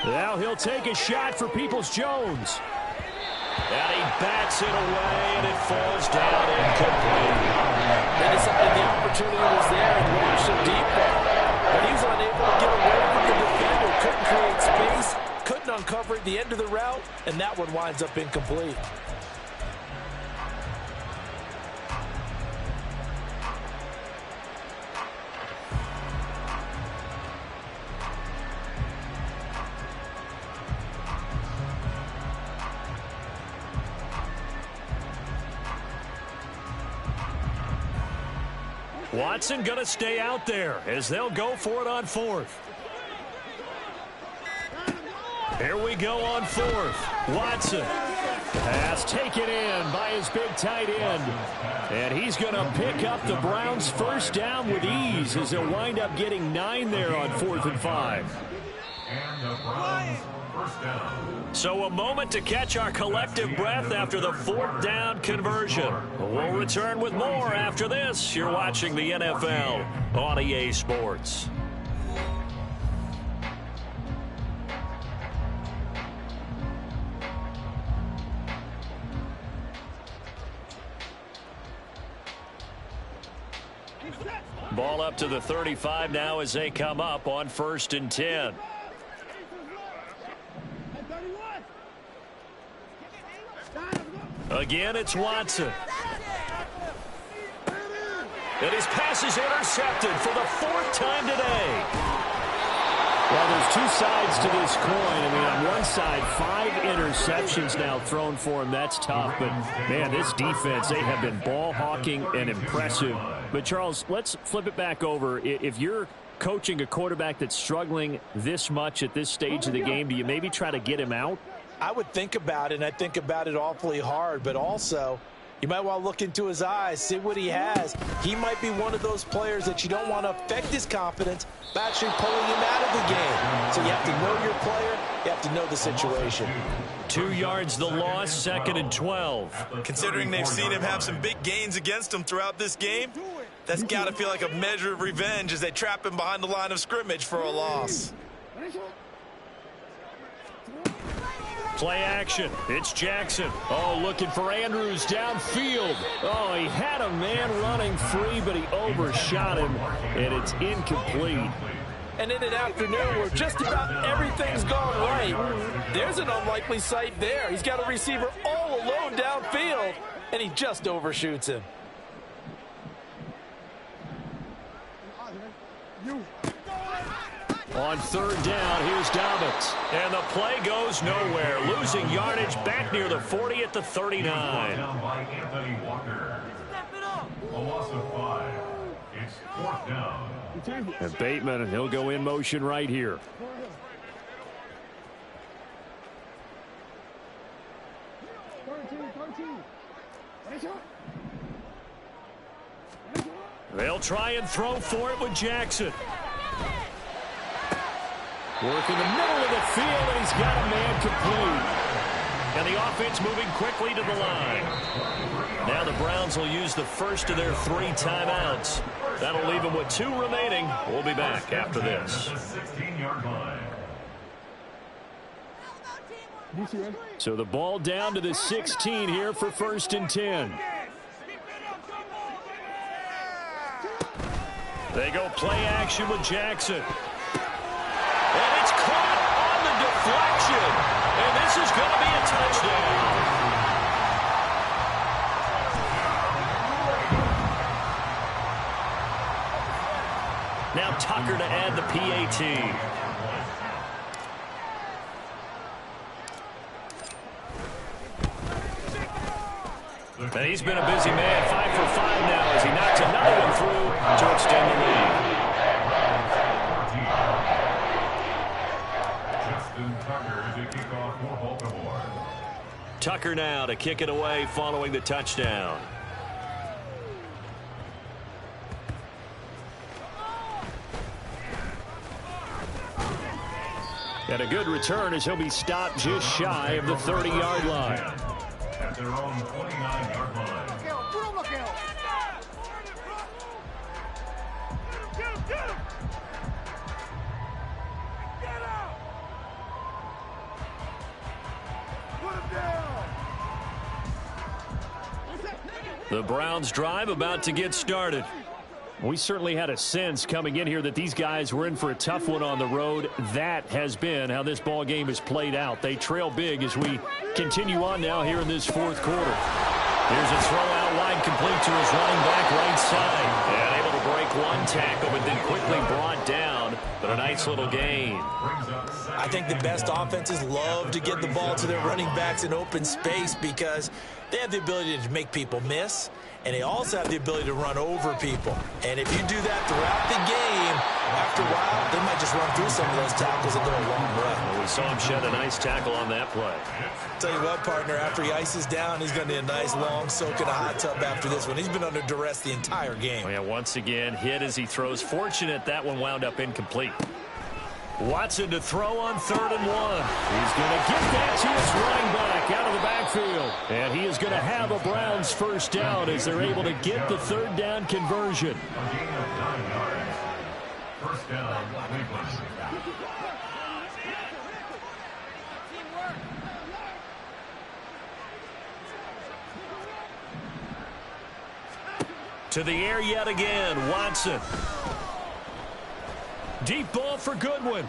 [SPEAKER 5] Now he'll take a shot for Peoples-Jones.
[SPEAKER 2] And he bats it away, and it falls down incomplete.
[SPEAKER 4] They decided the opportunity was there and launched a deep ball. But he was unable to get away from the defender. Couldn't create space, couldn't uncover at the end of the route, and that one winds up incomplete.
[SPEAKER 2] Watson going to stay out there as they'll go for it on 4th. Here we go on 4th. Watson.
[SPEAKER 5] Pass taken in by his big tight end. And he's going to pick up the Browns' first down with ease as they'll wind up getting 9 there on 4th and 5.
[SPEAKER 3] And the Browns first down.
[SPEAKER 2] So a moment to catch our collective breath after the 4th down conversion. We'll return with more after this. You're watching the NFL on EA Sports. Ball up to the 35 now as they come up on 1st and 10. Again, it's Watson. And his pass is intercepted for the 4th time today.
[SPEAKER 5] Well, there's 2 sides to this coin. I mean, on one side, 5 interceptions now thrown for him. That's tough. But, man, this defense, they have been ball hawking and impressive. But, Charles, let's flip it back over. If you're coaching a quarterback that's struggling this much at this stage of the game, do you maybe try to get him out?
[SPEAKER 4] I would think about it, and I think about it awfully hard, but also you might want to look into his eyes, see what he has. He might be one of those players that you don't want to affect his confidence by actually pulling him out of the game. So you have to know your player, you have to know the situation.
[SPEAKER 2] 2 yards the loss, 2nd and 12.
[SPEAKER 7] Considering they've seen him have some big gains against him throughout this game, that's got to feel like a measure of revenge as they trap him behind the line of scrimmage for a loss.
[SPEAKER 2] Play action. It's Jackson. Oh, looking for Andrews downfield. Oh, he had a man running free, but he overshot him, and it's incomplete.
[SPEAKER 4] And in an afternoon where just about everything's gone right, there's an unlikely sight there. He's got a receiver all alone downfield, and he just overshoots him.
[SPEAKER 5] On 3rd down, here's Dobbins.
[SPEAKER 2] And the play goes nowhere. Losing yardage back near the 40 at the 39.
[SPEAKER 3] Down by Anthony Walker. A loss of 5. It's 4th down.
[SPEAKER 5] And Bateman, he'll go in motion right here.
[SPEAKER 2] They'll try and throw for it with Jackson.
[SPEAKER 5] Work in the middle of the field, and he's got a man complete.
[SPEAKER 2] And the offense moving quickly to the line. Now the Browns will use the first of their 3 timeouts. That'll leave them with 2 remaining. We'll be back after this.
[SPEAKER 5] So the ball down to the 16 here for 1st and 10.
[SPEAKER 2] They go play action with Jackson. And it's caught on the deflection. And this is going to be a touchdown. Now Tucker to add the PAT. And he's been a busy man, 5 for 5 now as he knocks another one through to extend the lead. Tucker now to kick it away following the touchdown.
[SPEAKER 5] And a good return as he'll be stopped just shy of the 30-yard line.
[SPEAKER 3] At their own 29-yard line.
[SPEAKER 5] The Browns drive about to get started. We certainly had a sense coming in here that these guys were in for a tough one on the road. That has been how this ball game has played out. They trail big as we continue on now here in this fourth quarter. Here's a throw out wide, complete to his running back right side. And able to break one tackle, but then quickly brought down. But a nice little gain.
[SPEAKER 4] I think the best offenses love to get the ball to their running backs in open space because they have the ability to make people miss, and they also have the ability to run over people. And if you do that throughout the game, after a while, they might just run through some of those tackles and go a long way.
[SPEAKER 5] Well, we saw him shed a nice tackle on that play.
[SPEAKER 4] Tell you what, partner, after he ices down, he's going to need a nice long soak in a hot tub after this one. He's been under duress the entire game.
[SPEAKER 5] Oh, yeah, once again, hit as he throws. Fortunate that one wound up incomplete. Watson to throw on 3rd and 1. He's going to get that to his running back out of the backfield. And he is going to have a Browns first down as they're able to get the 3rd down conversion.
[SPEAKER 3] A gain of 9 yards. First down, Cleveland.
[SPEAKER 5] To the air yet again, Watson. Deep ball for Goodwin.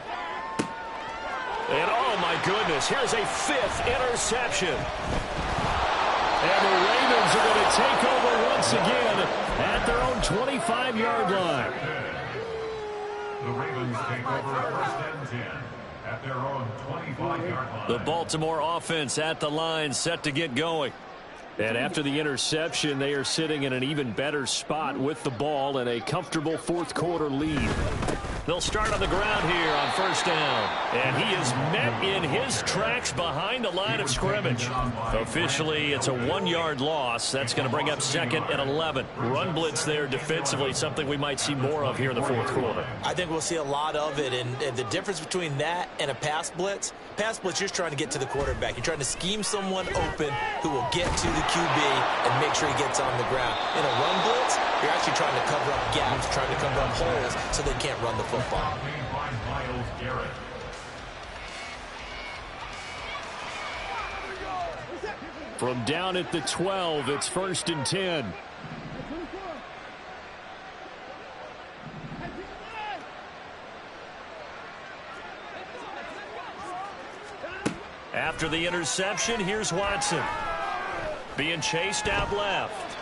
[SPEAKER 5] And oh my goodness, here's a 5th interception. And the Ravens are going to take over once again at their own 25-yard line.
[SPEAKER 3] The Ravens take over 1st and 10 at their own 25-yard line.
[SPEAKER 5] The Baltimore offense at the line, set to get going. And after the interception, they are sitting in an even better spot with the ball and a comfortable fourth quarter lead. They'll start on the ground here on 1st down. And he is met in his tracks behind the line of scrimmage. Officially, it's a 1-yard loss. That's going to bring up 2nd and 11. Run blitz there defensively, something we might see more of here in the fourth quarter.
[SPEAKER 4] I think we'll see a lot of it. And the difference between that and a pass blitz, you're just trying to get to the quarterback. You're trying to scheme someone open who will get to the QB and make sure he gets on the ground. In a run blitz, you're actually trying to cover up gaps, trying to cover up holes so they can't run the football.
[SPEAKER 5] From down at the 12, it's 1st and 10. After the interception, here's Watson. Being chased out left.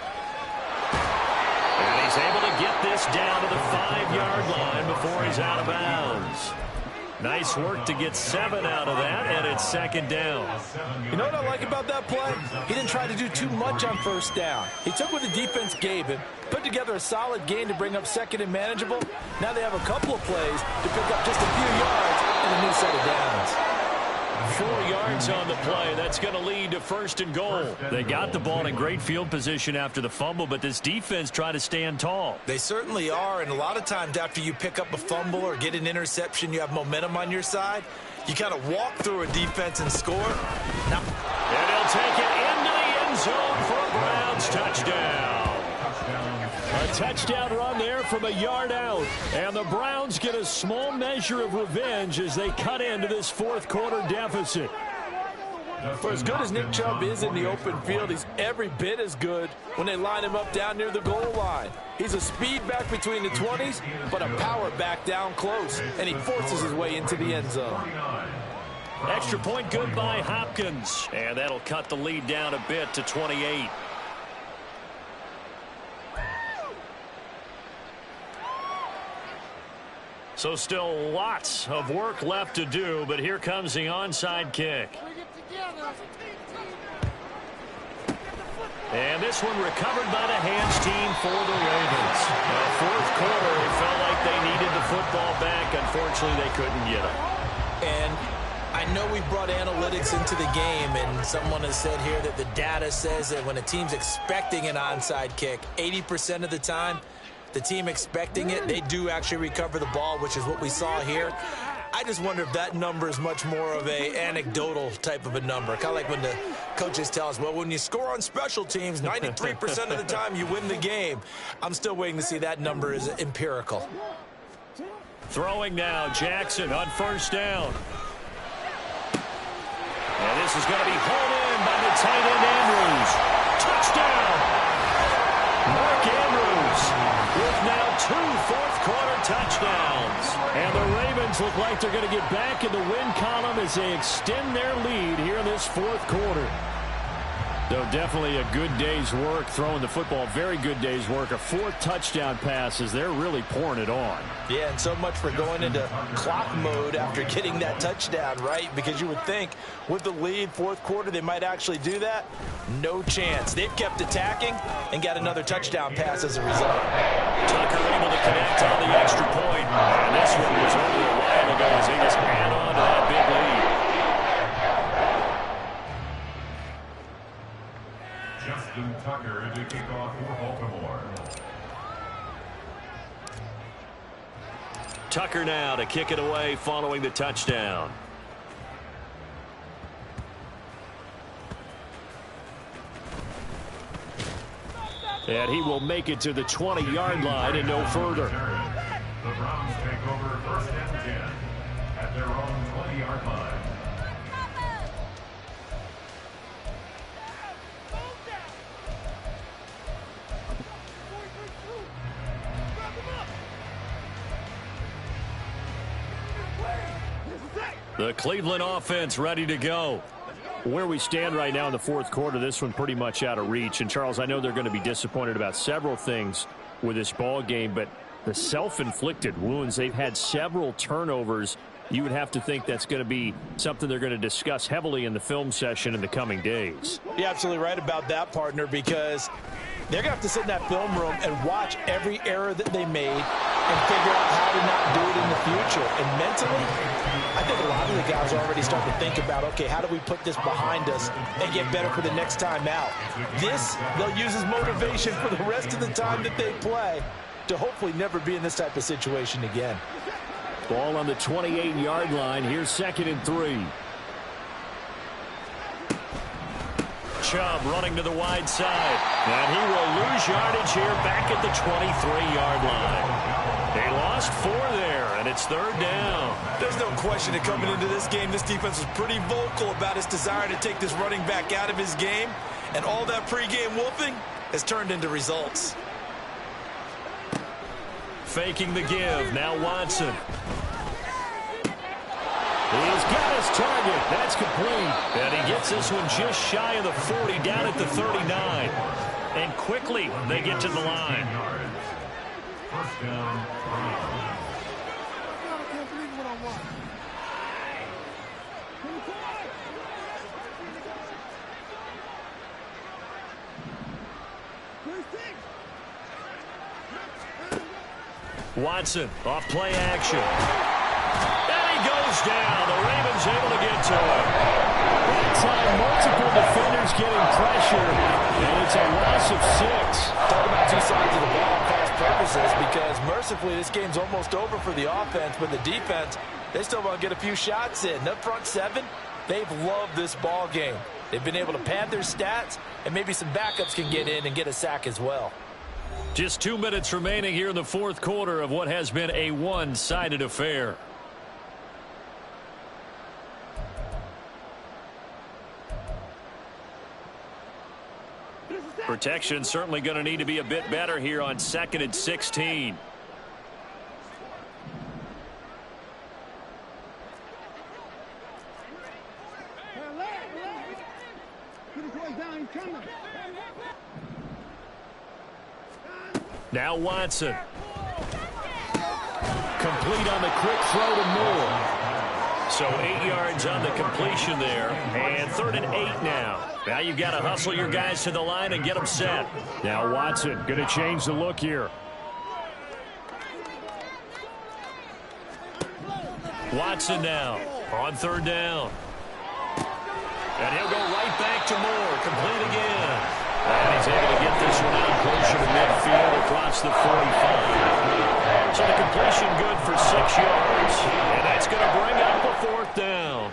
[SPEAKER 5] And he's able to get this down to the 5-yard line before he's out of bounds. Nice work to get 7 out of that, and it's 2nd down.
[SPEAKER 4] You know what I like about that play? He didn't try to do too much on 1st down. He took what the defense gave him, put together a solid gain to bring up 2nd and manageable. Now they have a couple of plays to pick up just a few yards and a new set of downs.
[SPEAKER 5] 4 yards on the play. That's going to lead to 1st and goal. They got the ball in great field position after the fumble, but this defense tried to stand tall.
[SPEAKER 4] They certainly are, and a lot of times after you pick up a fumble or get an interception, you have momentum on your side. You kind of walk through a defense and score. Now,
[SPEAKER 5] and he'll take it into the end zone for a Browns touchdown. A touchdown run there from a yard out. And the Browns get a small measure of revenge as they cut into this fourth quarter deficit.
[SPEAKER 4] For as good as Nick Chubb is in the open field, he's every bit as good when they line him up down near the goal line. He's a speed back between the 20s, but a power back down close, and he forces his way into the end zone.
[SPEAKER 5] Extra point good by Hopkins, and that'll cut the lead down a bit to 28. So still lots of work left to do, but here comes the onside kick. And this one recovered by the hands team for the Ravens. Fourth quarter, it felt like they needed the football back. Unfortunately, they couldn't get it.
[SPEAKER 4] And I know we brought analytics into the game, and someone has said here that the data says that when a team's expecting an onside kick, 80% of the time, the team expecting it, they do actually recover the ball, which is what we saw here. I just wonder if that number is much more of a anecdotal type of a number. Kind of like when the coaches tell us, well, when you score on special teams, 93% of the time you win the game. I'm still waiting to see that number is empirical.
[SPEAKER 5] Throwing now, Jackson on first down. And this is going to be hauled in by the tight end, Andrews. Touchdown! Mark Andrews with now 2 fourth-quarter touchdowns. And the Ravens look like they're going to get back in the win column as they extend their lead here in this fourth quarter. So definitely a good day's work throwing the football. Very good day's work. A 4th touchdown pass as they're really pouring it on.
[SPEAKER 4] Yeah, and so much for going into clock mode after getting that touchdown, right? Because you would think with the lead, fourth quarter, they might actually do that. No chance. They've kept attacking and got another touchdown pass as a result.
[SPEAKER 5] Tucker able to connect on the extra point. And this one was over a while ago as he just ran on to that big lead.
[SPEAKER 3] Justin Tucker to kick off for Baltimore.
[SPEAKER 5] Tucker now to kick it away following the touchdown. And he will make it to the 20-yard line and no further.
[SPEAKER 3] The Browns take over 1st and 10 at their own 20-yard line.
[SPEAKER 5] The Cleveland offense ready to go. Where we stand right now in the fourth quarter, this one pretty much out of reach. And, Charles, I know they're going to be disappointed about several things with this ball game, but the self-inflicted wounds, they've had several turnovers. You would have to think that's going to be something they're going to discuss heavily in the film session in the coming days.
[SPEAKER 4] You're absolutely right about that, partner, because they're going to have to sit in that film room and watch every error that they made and figure out how to not do it in the future. And mentally, I think a lot of the guys are already starting to think about, okay, how do we put this behind us and get better for the next time out? This, they'll use as motivation for the rest of the time that they play to hopefully never be in this type of situation again.
[SPEAKER 5] Ball on the 28-yard line. Here's 2nd and 3. Chubb running to the wide side. And he will lose yardage here back at the 23-yard line. They lost 4 there, and it's 3rd down.
[SPEAKER 7] There's no question that coming into this game, this defense was pretty vocal about its desire to take this running back out of his game. And all that pregame wolfing has turned into results.
[SPEAKER 5] Faking the give. Now Watson. He's got his target. That's complete. And he gets this one just shy of the 40, down at the 39. And quickly they get to the line.
[SPEAKER 3] 1st down.
[SPEAKER 5] Watson off play action. And he goes down. The Ravens able to get to him. That time, multiple defenders getting pressure, and it's a loss of 6.
[SPEAKER 4] Talk about 2 sides of the ball for cross purposes, because mercifully this game's almost over for the offense, but the defense, they still want to get a few shots in. The front 7, they've loved this ball game. They've been able to pad their stats, and maybe some backups can get in and get a sack as well.
[SPEAKER 5] Just 2 minutes remaining here in the fourth quarter of what has been a one-sided affair. Protection certainly going to need to be a bit better here on 2nd and 16. Now Watson. Complete on the quick throw to Moore. So 8 yards on the completion there. And 3rd and 8 now. Now you've got to hustle your guys to the line and get them set. Now Watson going to change the look here. Watson now on 3rd down. And he'll go right back to Moore. Complete again. And he's able to get this one out closer to midfield across the 45. So the completion good for 6 yards. And that's going to bring up a 4th down.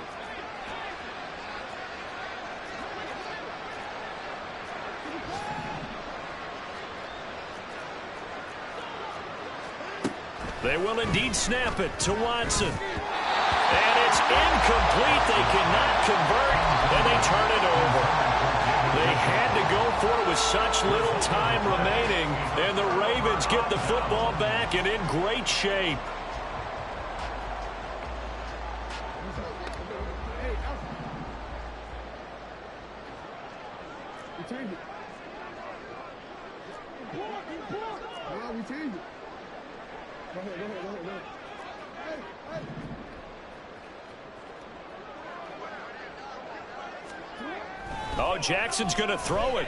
[SPEAKER 5] They will indeed snap it to Watson. And it's incomplete. They cannot convert, and they turn it over. They had to go for it with such little time remaining, and the Ravens get the football back and in great shape.
[SPEAKER 6] We change it. We change it. Go ahead. Hey.
[SPEAKER 5] Oh, Jackson's going to throw it.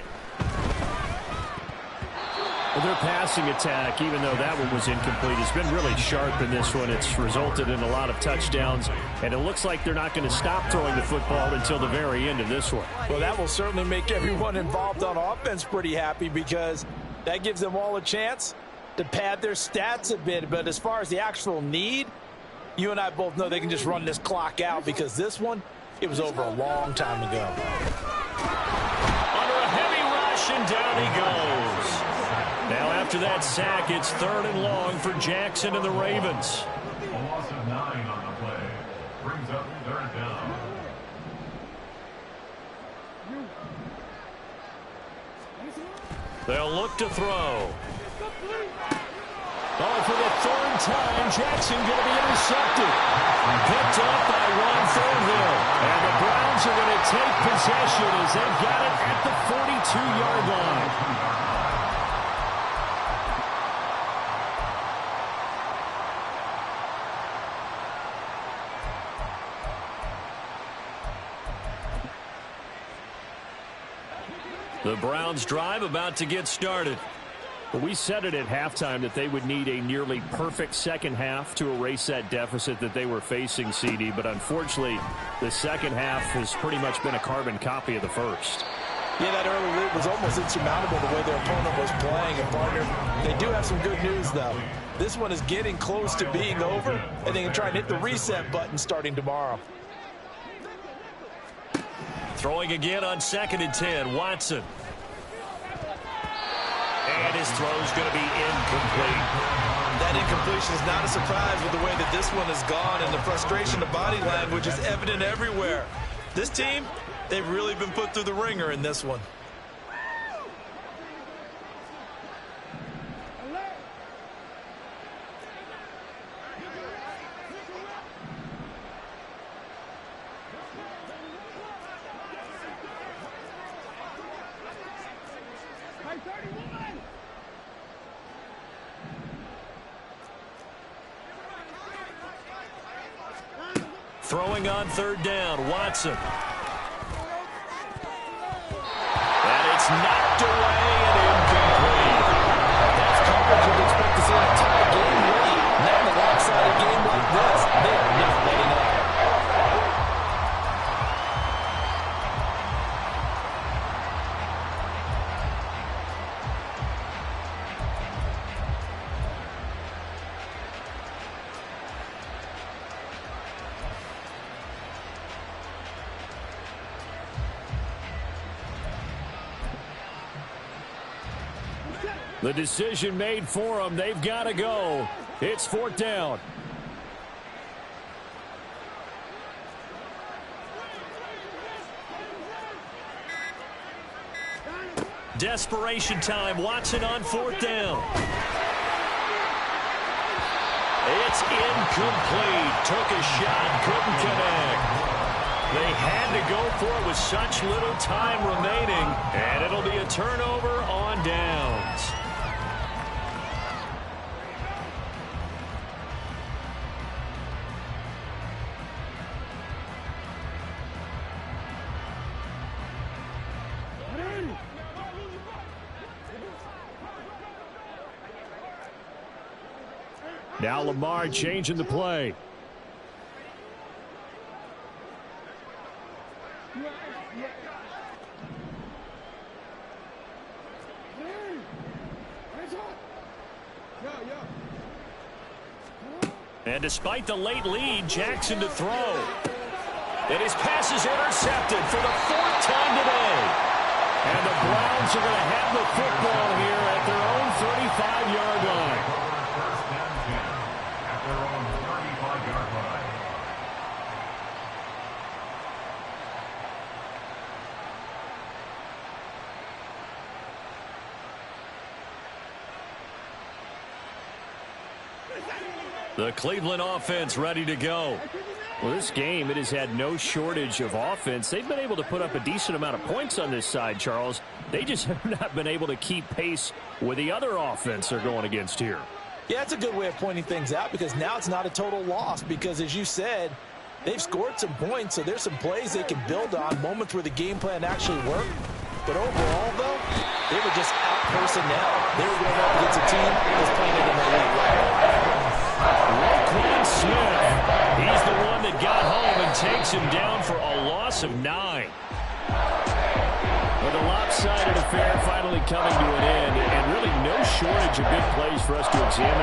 [SPEAKER 5] Their passing attack, even though that one was incomplete, has been really sharp in this one. It's resulted in a lot of touchdowns, and it looks like they're not going to stop throwing the football until the very end of this one.
[SPEAKER 4] Well, that will certainly make everyone involved on offense pretty happy because that gives them all a chance to pad their stats a bit. But as far as the actual need, you and I both know they can just run this clock out because this one, it was over a long time ago.
[SPEAKER 5] Under a heavy rush, and down he goes. Now after that sack, it's 3rd and long for Jackson and the Ravens.
[SPEAKER 3] A loss of 9 on the play. Brings up 3rd down.
[SPEAKER 5] They'll look to throw. Oh, for the 3rd time, Jackson going to be intercepted. Picked up by Ron Thornhill. And the Browns are going to take possession as they've got it at the 42-yard line. The Browns drive about to get started. We said it at halftime that they would need a nearly perfect second half to erase that deficit that they were facing, CD. But unfortunately, the second half has pretty much been a carbon copy of the first.
[SPEAKER 4] Yeah, that early lead was almost insurmountable the way their opponent was playing. And, partner, they do have some good news, though. This one is getting close to being over, and they can try and hit the reset button starting tomorrow.
[SPEAKER 5] Throwing again on 2nd and 10, Watson. And his throw's going to be incomplete.
[SPEAKER 7] That incompletion is not a surprise with the way that this one has gone, and the frustration, the body language is evident everywhere. This team, they've really been put through the ringer in this one.
[SPEAKER 5] Throwing on 3rd down, Watson. And it's knocked away and incomplete.
[SPEAKER 4] That's coverage you'd expect to see a tie game late. Not in a lopsided game like this. They are not letting up.
[SPEAKER 5] The decision made for them. They've got to go. It's 4th down. Desperation time. Watson on 4th down. It's incomplete. Took a shot, couldn't connect. They had to go for it with such little time remaining, and it'll be a turnover on downs. Now Lamar changing the play. And despite the late lead, Jackson to throw. And his pass is intercepted for the 4th time today. And the Browns are going to have the football here at their own 35-yard line.
[SPEAKER 3] First down 10 at their own 35-yard line.
[SPEAKER 5] The Cleveland offense ready to go. Well, this game, it has had no shortage of offense. They've been able to put up a decent amount of points on this side, Charles. They just have not been able to keep pace with the other offense they're going against here.
[SPEAKER 4] Yeah, it's a good way of pointing things out because now it's not a total loss because, as you said, they've scored some points, so there's some plays they can build on, moments where the game plan actually worked. But overall, though, they were just out-personnel. They were going up against a team that was playing it in the league.
[SPEAKER 5] Roquan Smith, he's the one that got home and takes him down for a loss of 9. Well, the lopsided affair finally coming to an end, and really no shortage of big plays for us to examine.